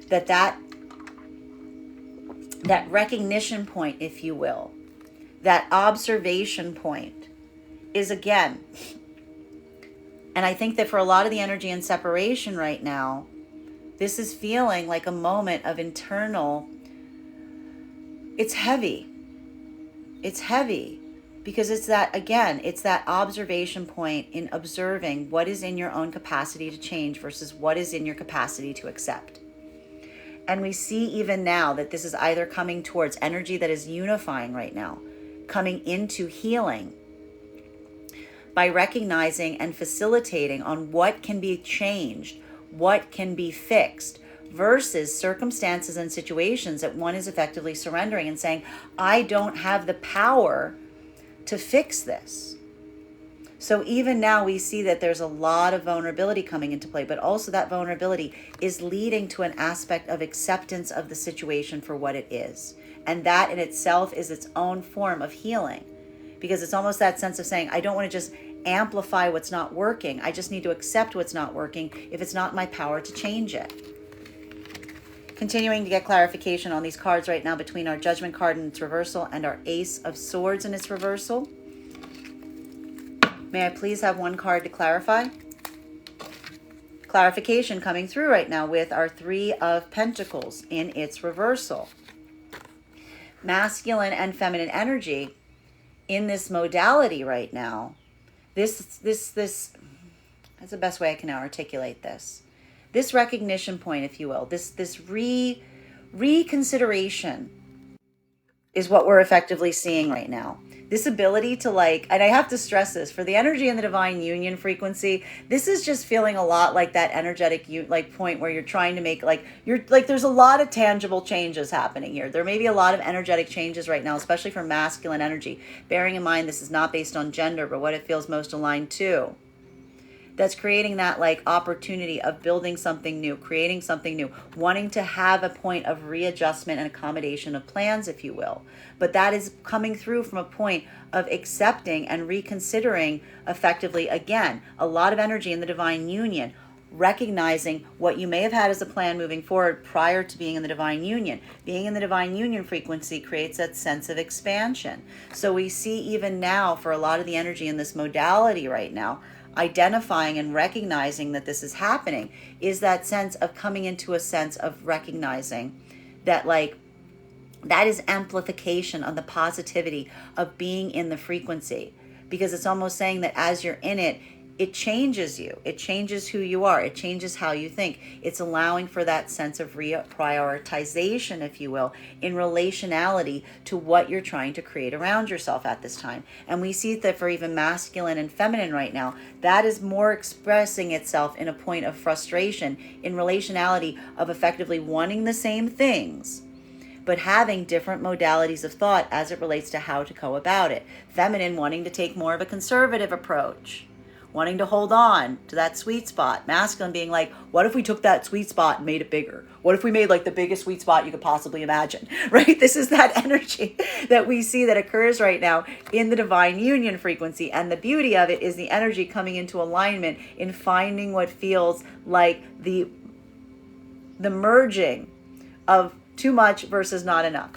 that recognition point, if you will, that observation point is again, and I think that for a lot of the energy in separation right now, this is feeling like a moment of internal, it's heavy because it's that observation point in observing what is in your own capacity to change versus what is in your capacity to accept. And we see even now that this is either coming towards energy that is unifying right now, coming into healing, by recognizing and facilitating on what can be changed, what can be fixed, versus circumstances and situations that one is effectively surrendering and saying, I don't have the power to fix this. So even now we see that there's a lot of vulnerability coming into play, but also that vulnerability is leading to an aspect of acceptance of the situation for what it is. And that in itself is its own form of healing. Because it's almost that sense of saying, I don't want to just amplify what's not working. I just need to accept what's not working if it's not my power to change it. Continuing to get clarification on these cards right now between our Judgment card in its reversal and our Ace of Swords in its reversal. May I please have one card to clarify? Clarification coming through right now with our Three of Pentacles in its reversal. Masculine and feminine energy in this modality right now, this that's the best way I can articulate this. This recognition point, if you will, this reconsideration is what we're effectively seeing right now. This ability to and I have to stress this, for the energy in the divine union frequency, this is just feeling a lot like that energetic point where you're trying to make there's a lot of tangible changes happening here. There may be a lot of energetic changes right now, especially for masculine energy. Bearing in mind this is not based on gender, but what it feels most aligned to. That's creating that opportunity of building something new, creating something new, wanting to have a point of readjustment and accommodation of plans, if you will. But that is coming through from a point of accepting and reconsidering effectively, again, a lot of energy in the divine union, recognizing what you may have had as a plan moving forward prior to being in the divine union. Being in the divine union frequency creates that sense of expansion. So we see even now for a lot of the energy in this modality right now, identifying and recognizing that this is happening is that sense of coming into a sense of recognizing that that is amplification of the positivity of being in the frequency, because it's almost saying that as you're in it, it changes you. It changes who you are. It changes how you think. It's allowing for that sense of reprioritization, if you will, in relationality to what you're trying to create around yourself at this time. And we see that for even masculine and feminine right now, that is more expressing itself in a point of frustration in relationality of effectively wanting the same things, but having different modalities of thought as it relates to how to go about it. Feminine wanting to take more of a conservative approach, wanting to hold on to that sweet spot. Masculine being what if we took that sweet spot and made it bigger? What if we made the biggest sweet spot you could possibly imagine, right? This is that energy that we see that occurs right now in the divine union frequency. And the beauty of it is the energy coming into alignment in finding what feels like the merging of too much versus not enough.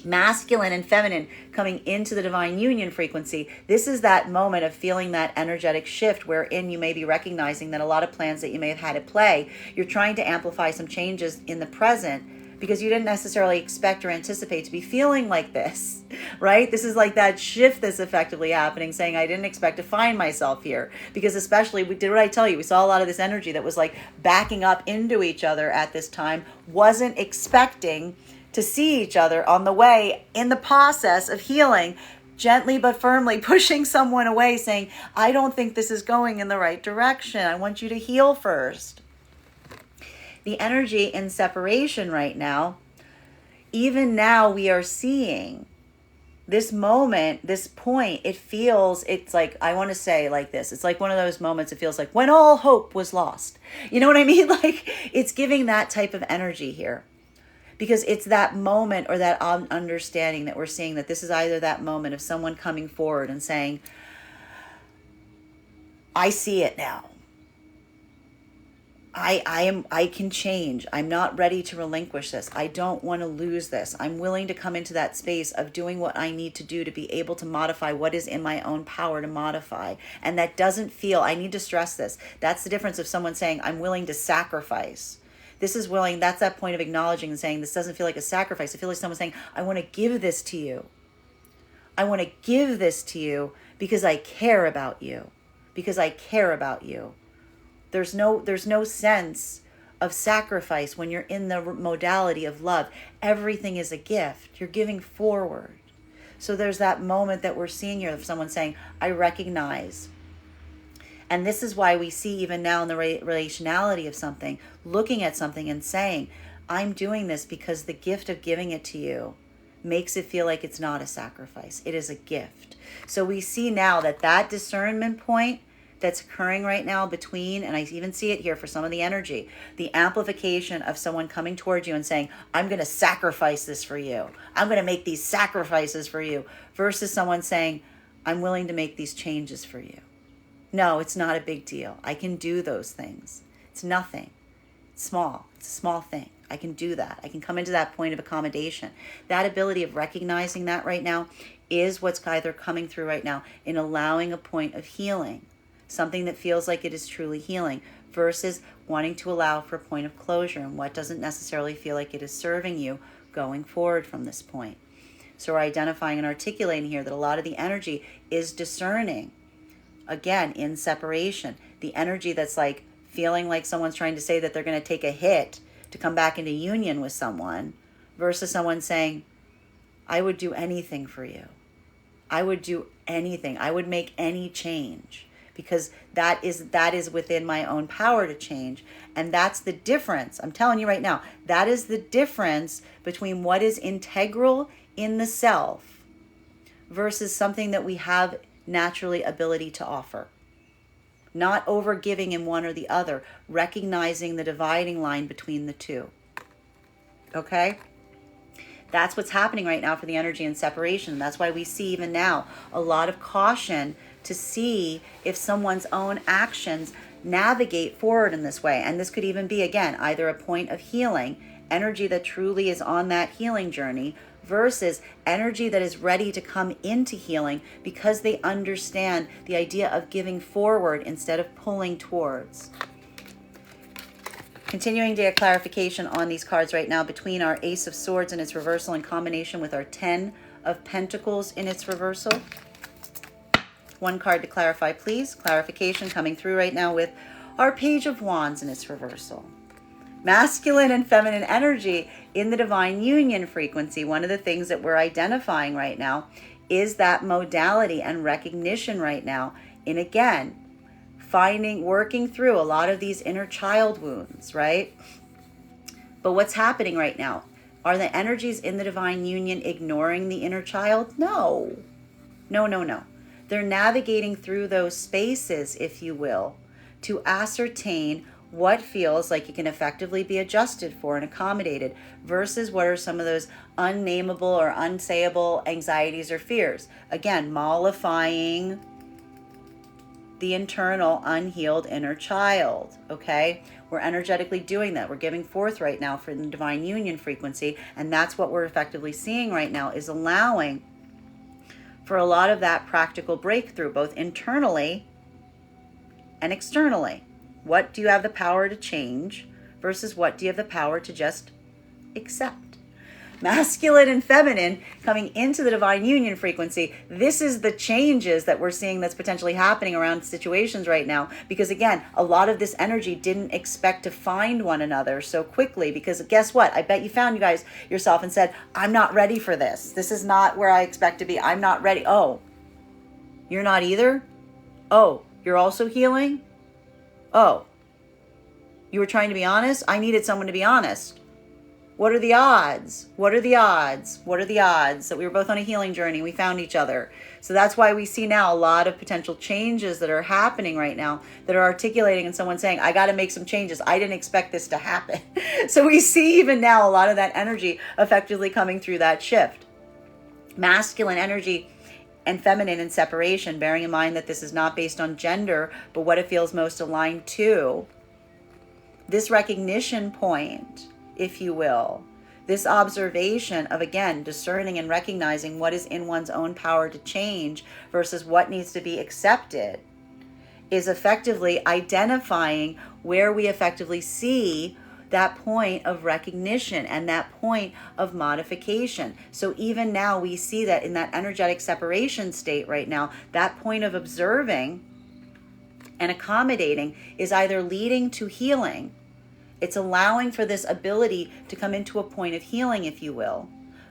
Masculine and feminine coming into the divine union frequency. This is that moment of feeling that energetic shift wherein you may be recognizing that a lot of plans that you may have had at play, you're trying to amplify some changes in the present because you didn't necessarily expect or anticipate to be feeling like this, right? This is like that shift that's effectively happening, saying, I didn't expect to find myself here. Because especially, we did what I tell you, we saw a lot of this energy that was like backing up into each other at this time, wasn't expecting to see each other on the way in the process of healing, gently but firmly pushing someone away, saying, I don't think this is going in the right direction. I want you to heal first. The energy in separation right now, even now we are seeing this moment, this point, it's like, I want to say like this, it's like one of those moments, it feels like when all hope was lost. You know what I mean? Like it's giving that type of energy here. Because it's that moment or that understanding that we're seeing, that this is either that moment of someone coming forward and saying, I see it now. I can change. I'm not ready to relinquish this. I don't want to lose this. I'm willing to come into that space of doing what I need to do to be able to modify what is in my own power to modify. And that doesn't feel, I need to stress this. That's the difference of someone saying, I'm willing to sacrifice. This is willing, that's that point of acknowledging and saying, this doesn't feel like a sacrifice. It feels like someone saying, I want to give this to you. I want to give this to you because I care about you. Because I care about you. There's no sense of sacrifice when you're in the modality of love. Everything is a gift. You're giving forward. So there's that moment that we're seeing here of someone saying, I recognize. And this is why we see even now in the relationality of something, looking at something and saying, I'm doing this because the gift of giving it to you makes it feel like it's not a sacrifice. It is a gift. So we see now that discernment point that's occurring right now between, and I even see it here for some of the energy, the amplification of someone coming towards you and saying, I'm going to sacrifice this for you. I'm going to make these sacrifices for you, versus someone saying, I'm willing to make these changes for you. No, it's not a big deal. I can do those things. It's nothing. It's small. It's a small thing. I can do that. I can come into that point of accommodation. That ability of recognizing that right now is what's either coming through right now in allowing a point of healing, something that feels like it is truly healing, versus wanting to allow for a point of closure and what doesn't necessarily feel like it is serving you going forward from this point. So we're identifying and articulating here that a lot of the energy is discerning. Again, in separation, the energy that's like feeling like someone's trying to say that they're going to take a hit to come back into union with someone, versus someone saying, I would do anything for you. I would do anything. I would make any change because that is within my own power to change. And that's the difference. I'm telling you right now, that is the difference between what is integral in the self versus something that we have naturally ability to offer. Not overgiving in one or the other, recognizing the dividing line between the two. Okay? That's what's happening right now for the energy and separation. That's why we see even now a lot of caution to see if someone's own actions navigate forward in this way. And this could even be, again, either a point of healing, energy that truly is on that healing journey, versus energy that is ready to come into healing because they understand the idea of giving forward instead of pulling towards. Continuing to get clarification on these cards right now between our Ace of Swords in its reversal in combination with our 10 of Pentacles in its reversal. One card to clarify, please. Clarification coming through right now with our Page of Wands in its reversal. Masculine and feminine energy in the divine union frequency. One of the things that we're identifying right now is that modality and recognition right now in, again, working through a lot of these inner child wounds, right? But what's happening right now? Are the energies in the divine union ignoring the inner child? No. No. They're navigating through those spaces, if you will, to ascertain what feels like it can effectively be adjusted for and accommodated versus what are some of those unnameable or unsayable anxieties or fears. Again, mollifying the internal unhealed inner child, okay? We're energetically doing that. We're giving forth right now for the divine union frequency, and that's what we're effectively seeing right now, is allowing for a lot of that practical breakthrough, both internally and externally. What do you have the power to change versus what do you have the power to just accept? Masculine and feminine coming into the divine union frequency. This is the changes that we're seeing that's potentially happening around situations right now. Because again, a lot of this energy didn't expect to find one another so quickly. Because guess what? I bet you found yourself and said, I'm not ready for this. This is not where I expect to be. I'm not ready. Oh, you're not either? Oh, you're also healing? Oh, you were trying to be honest? I needed someone to be honest. What are the odds? What are the odds? What are the odds that we were both on a healing journey and we found each other? So that's why we see now a lot of potential changes that are happening right now that are articulating, and someone saying, I got to make some changes. I didn't expect this to happen. So we see even now a lot of that energy effectively coming through that shift. Masculine energy and feminine in separation, bearing in mind that this is not based on gender, but what it feels most aligned to. This recognition point, if you will, this observation of, again, discerning and recognizing what is in one's own power to change versus what needs to be accepted, is effectively identifying where we effectively see that point of recognition and that point of modification. So even now we see that in that energetic separation state right now, that point of observing and accommodating is either leading to healing. It's allowing for this ability to come into a point of healing, if you will,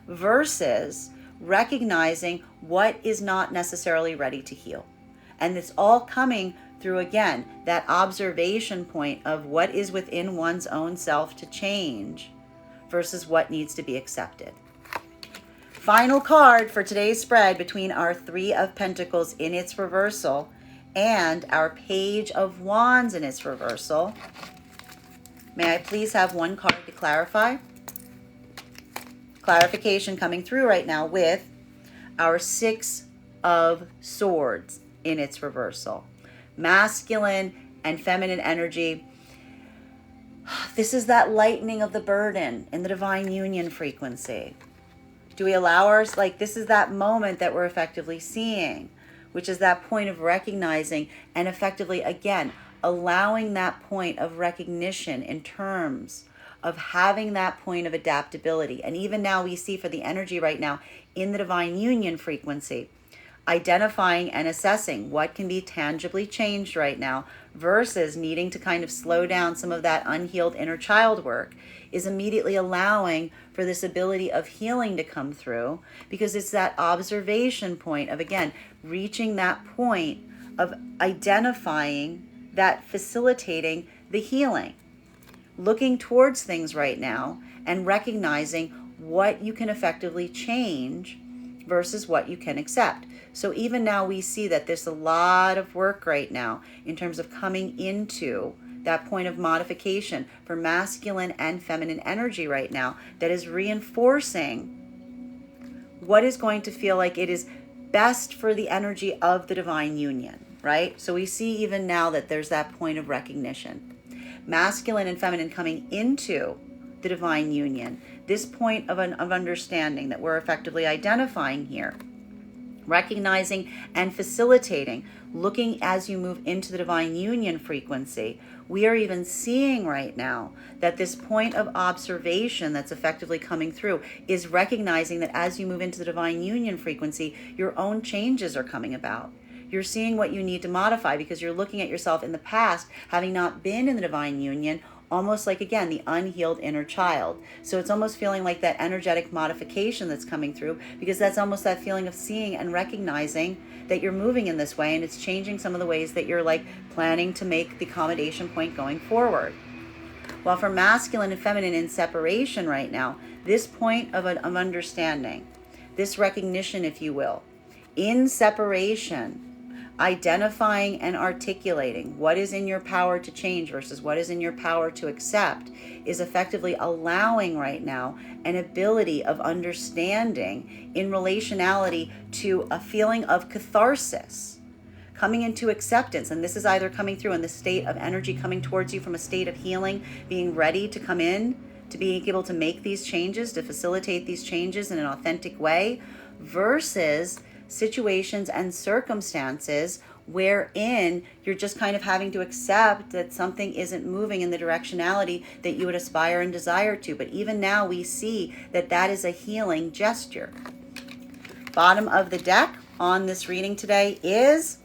versus recognizing what is not necessarily ready to heal. And it's all coming through, again, that observation point of what is within one's own self to change versus what needs to be accepted. Final card for today's spread between our Three of Pentacles in its reversal and our Page of Wands in its reversal. May I please have one card to clarify? Clarification coming through right now with our Six of Swords in its reversal. Masculine and feminine energy. This is that lightening of the burden in the divine union frequency. Do we allow this is that moment that we're effectively seeing, which is that point of recognizing and effectively, again, allowing that point of recognition in terms of having that point of adaptability. And even now we see for the energy right now in the divine union frequency, identifying and assessing what can be tangibly changed right now versus needing to kind of slow down some of that unhealed inner child work, is immediately allowing for this ability of healing to come through, because it's that observation point of, again, reaching that point of identifying that facilitating the healing, looking towards things right now and recognizing what you can effectively change versus what you can accept. So even now we see that there's a lot of work right now in terms of coming into that point of modification for masculine and feminine energy right now that is reinforcing what is going to feel like it is best for the energy of the divine union. Right? So we see even now that there's that point of recognition. Masculine and feminine coming into the divine union. This point of understanding that we're effectively identifying here. Recognizing and facilitating, looking as you move into the divine union frequency. We are even seeing right now that this point of observation that's effectively coming through is recognizing that as you move into the divine union frequency, your own changes are coming about. You're seeing what you need to modify because you're looking at yourself in the past, having not been in the divine union, almost like, again, the unhealed inner child. So it's almost feeling like that energetic modification that's coming through, because that's almost that feeling of seeing and recognizing that you're moving in this way, and it's changing some of the ways that you're planning to make the accommodation point going forward. While for masculine and feminine in separation right now, this point of understanding, this recognition, if you will, in separation, identifying and articulating what is in your power to change versus what is in your power to accept, is effectively allowing right now an ability of understanding in relationality to a feeling of catharsis. coming into acceptance. And this is either coming through in the state of energy coming towards you from a state of healing, being ready to come in, to being able to make these changes, to facilitate these changes in an authentic way, versus situations and circumstances wherein you're just kind of having to accept that something isn't moving in the directionality that you would aspire and desire to. But even now we see that that is a healing gesture. Bottom of the deck on this reading today is,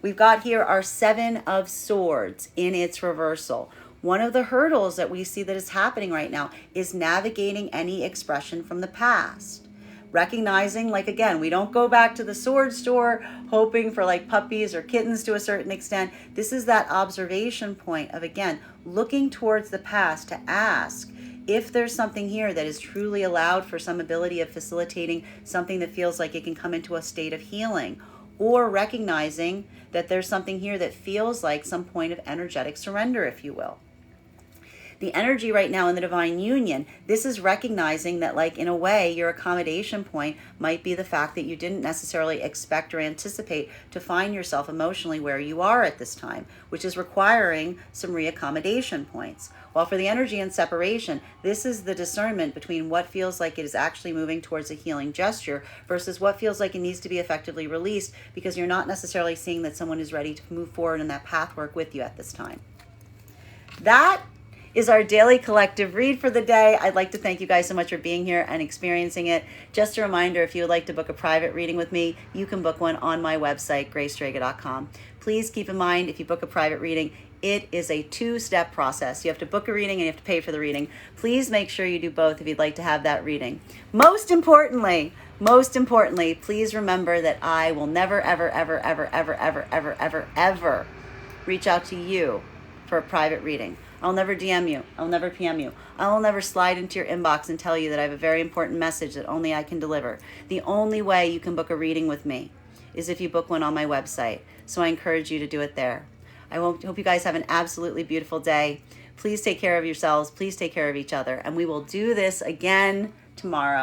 we've got here our Seven of Swords in its reversal. One of the hurdles that we see that is happening right now is navigating any expression from the past. Recognizing, like, again, we don't go back to the sword store hoping for like puppies or kittens to a certain extent. This is that observation point of, again, looking towards the past to ask if there's something here that is truly allowed for some ability of facilitating something that feels like it can come into a state of healing, or recognizing that there's something here that feels like some point of energetic surrender, if you will. The energy right now in the divine union, this is recognizing that, like, in a way, your accommodation point might be the fact that you didn't necessarily expect or anticipate to find yourself emotionally where you are at this time, which is requiring some reaccommodation points. While for the energy in separation, this is the discernment between what feels like it is actually moving towards a healing gesture versus what feels like it needs to be effectively released, because you're not necessarily seeing that someone is ready to move forward in that pathwork with you at this time. That is our daily collective read for the day. I'd like to thank you guys so much for being here and experiencing it. Just a reminder, if you would like to book a private reading with me, you can book one on my website, graystrega.com. Please keep in mind, if you book a private reading, it is a two-step process. You have to book a reading and you have to pay for the reading. Please make sure you do both if you'd like to have that reading. Most importantly, please remember that I will never, ever, ever, ever, ever, ever, ever, ever, ever reach out to you for a private reading. I'll never DM you. I'll never PM you. I will never slide into your inbox and tell you that I have a very important message that only I can deliver. The only way you can book a reading with me is if you book one on my website. So I encourage you to do it there. I hope you guys have an absolutely beautiful day. Please take care of yourselves. Please take care of each other. And we will do this again tomorrow.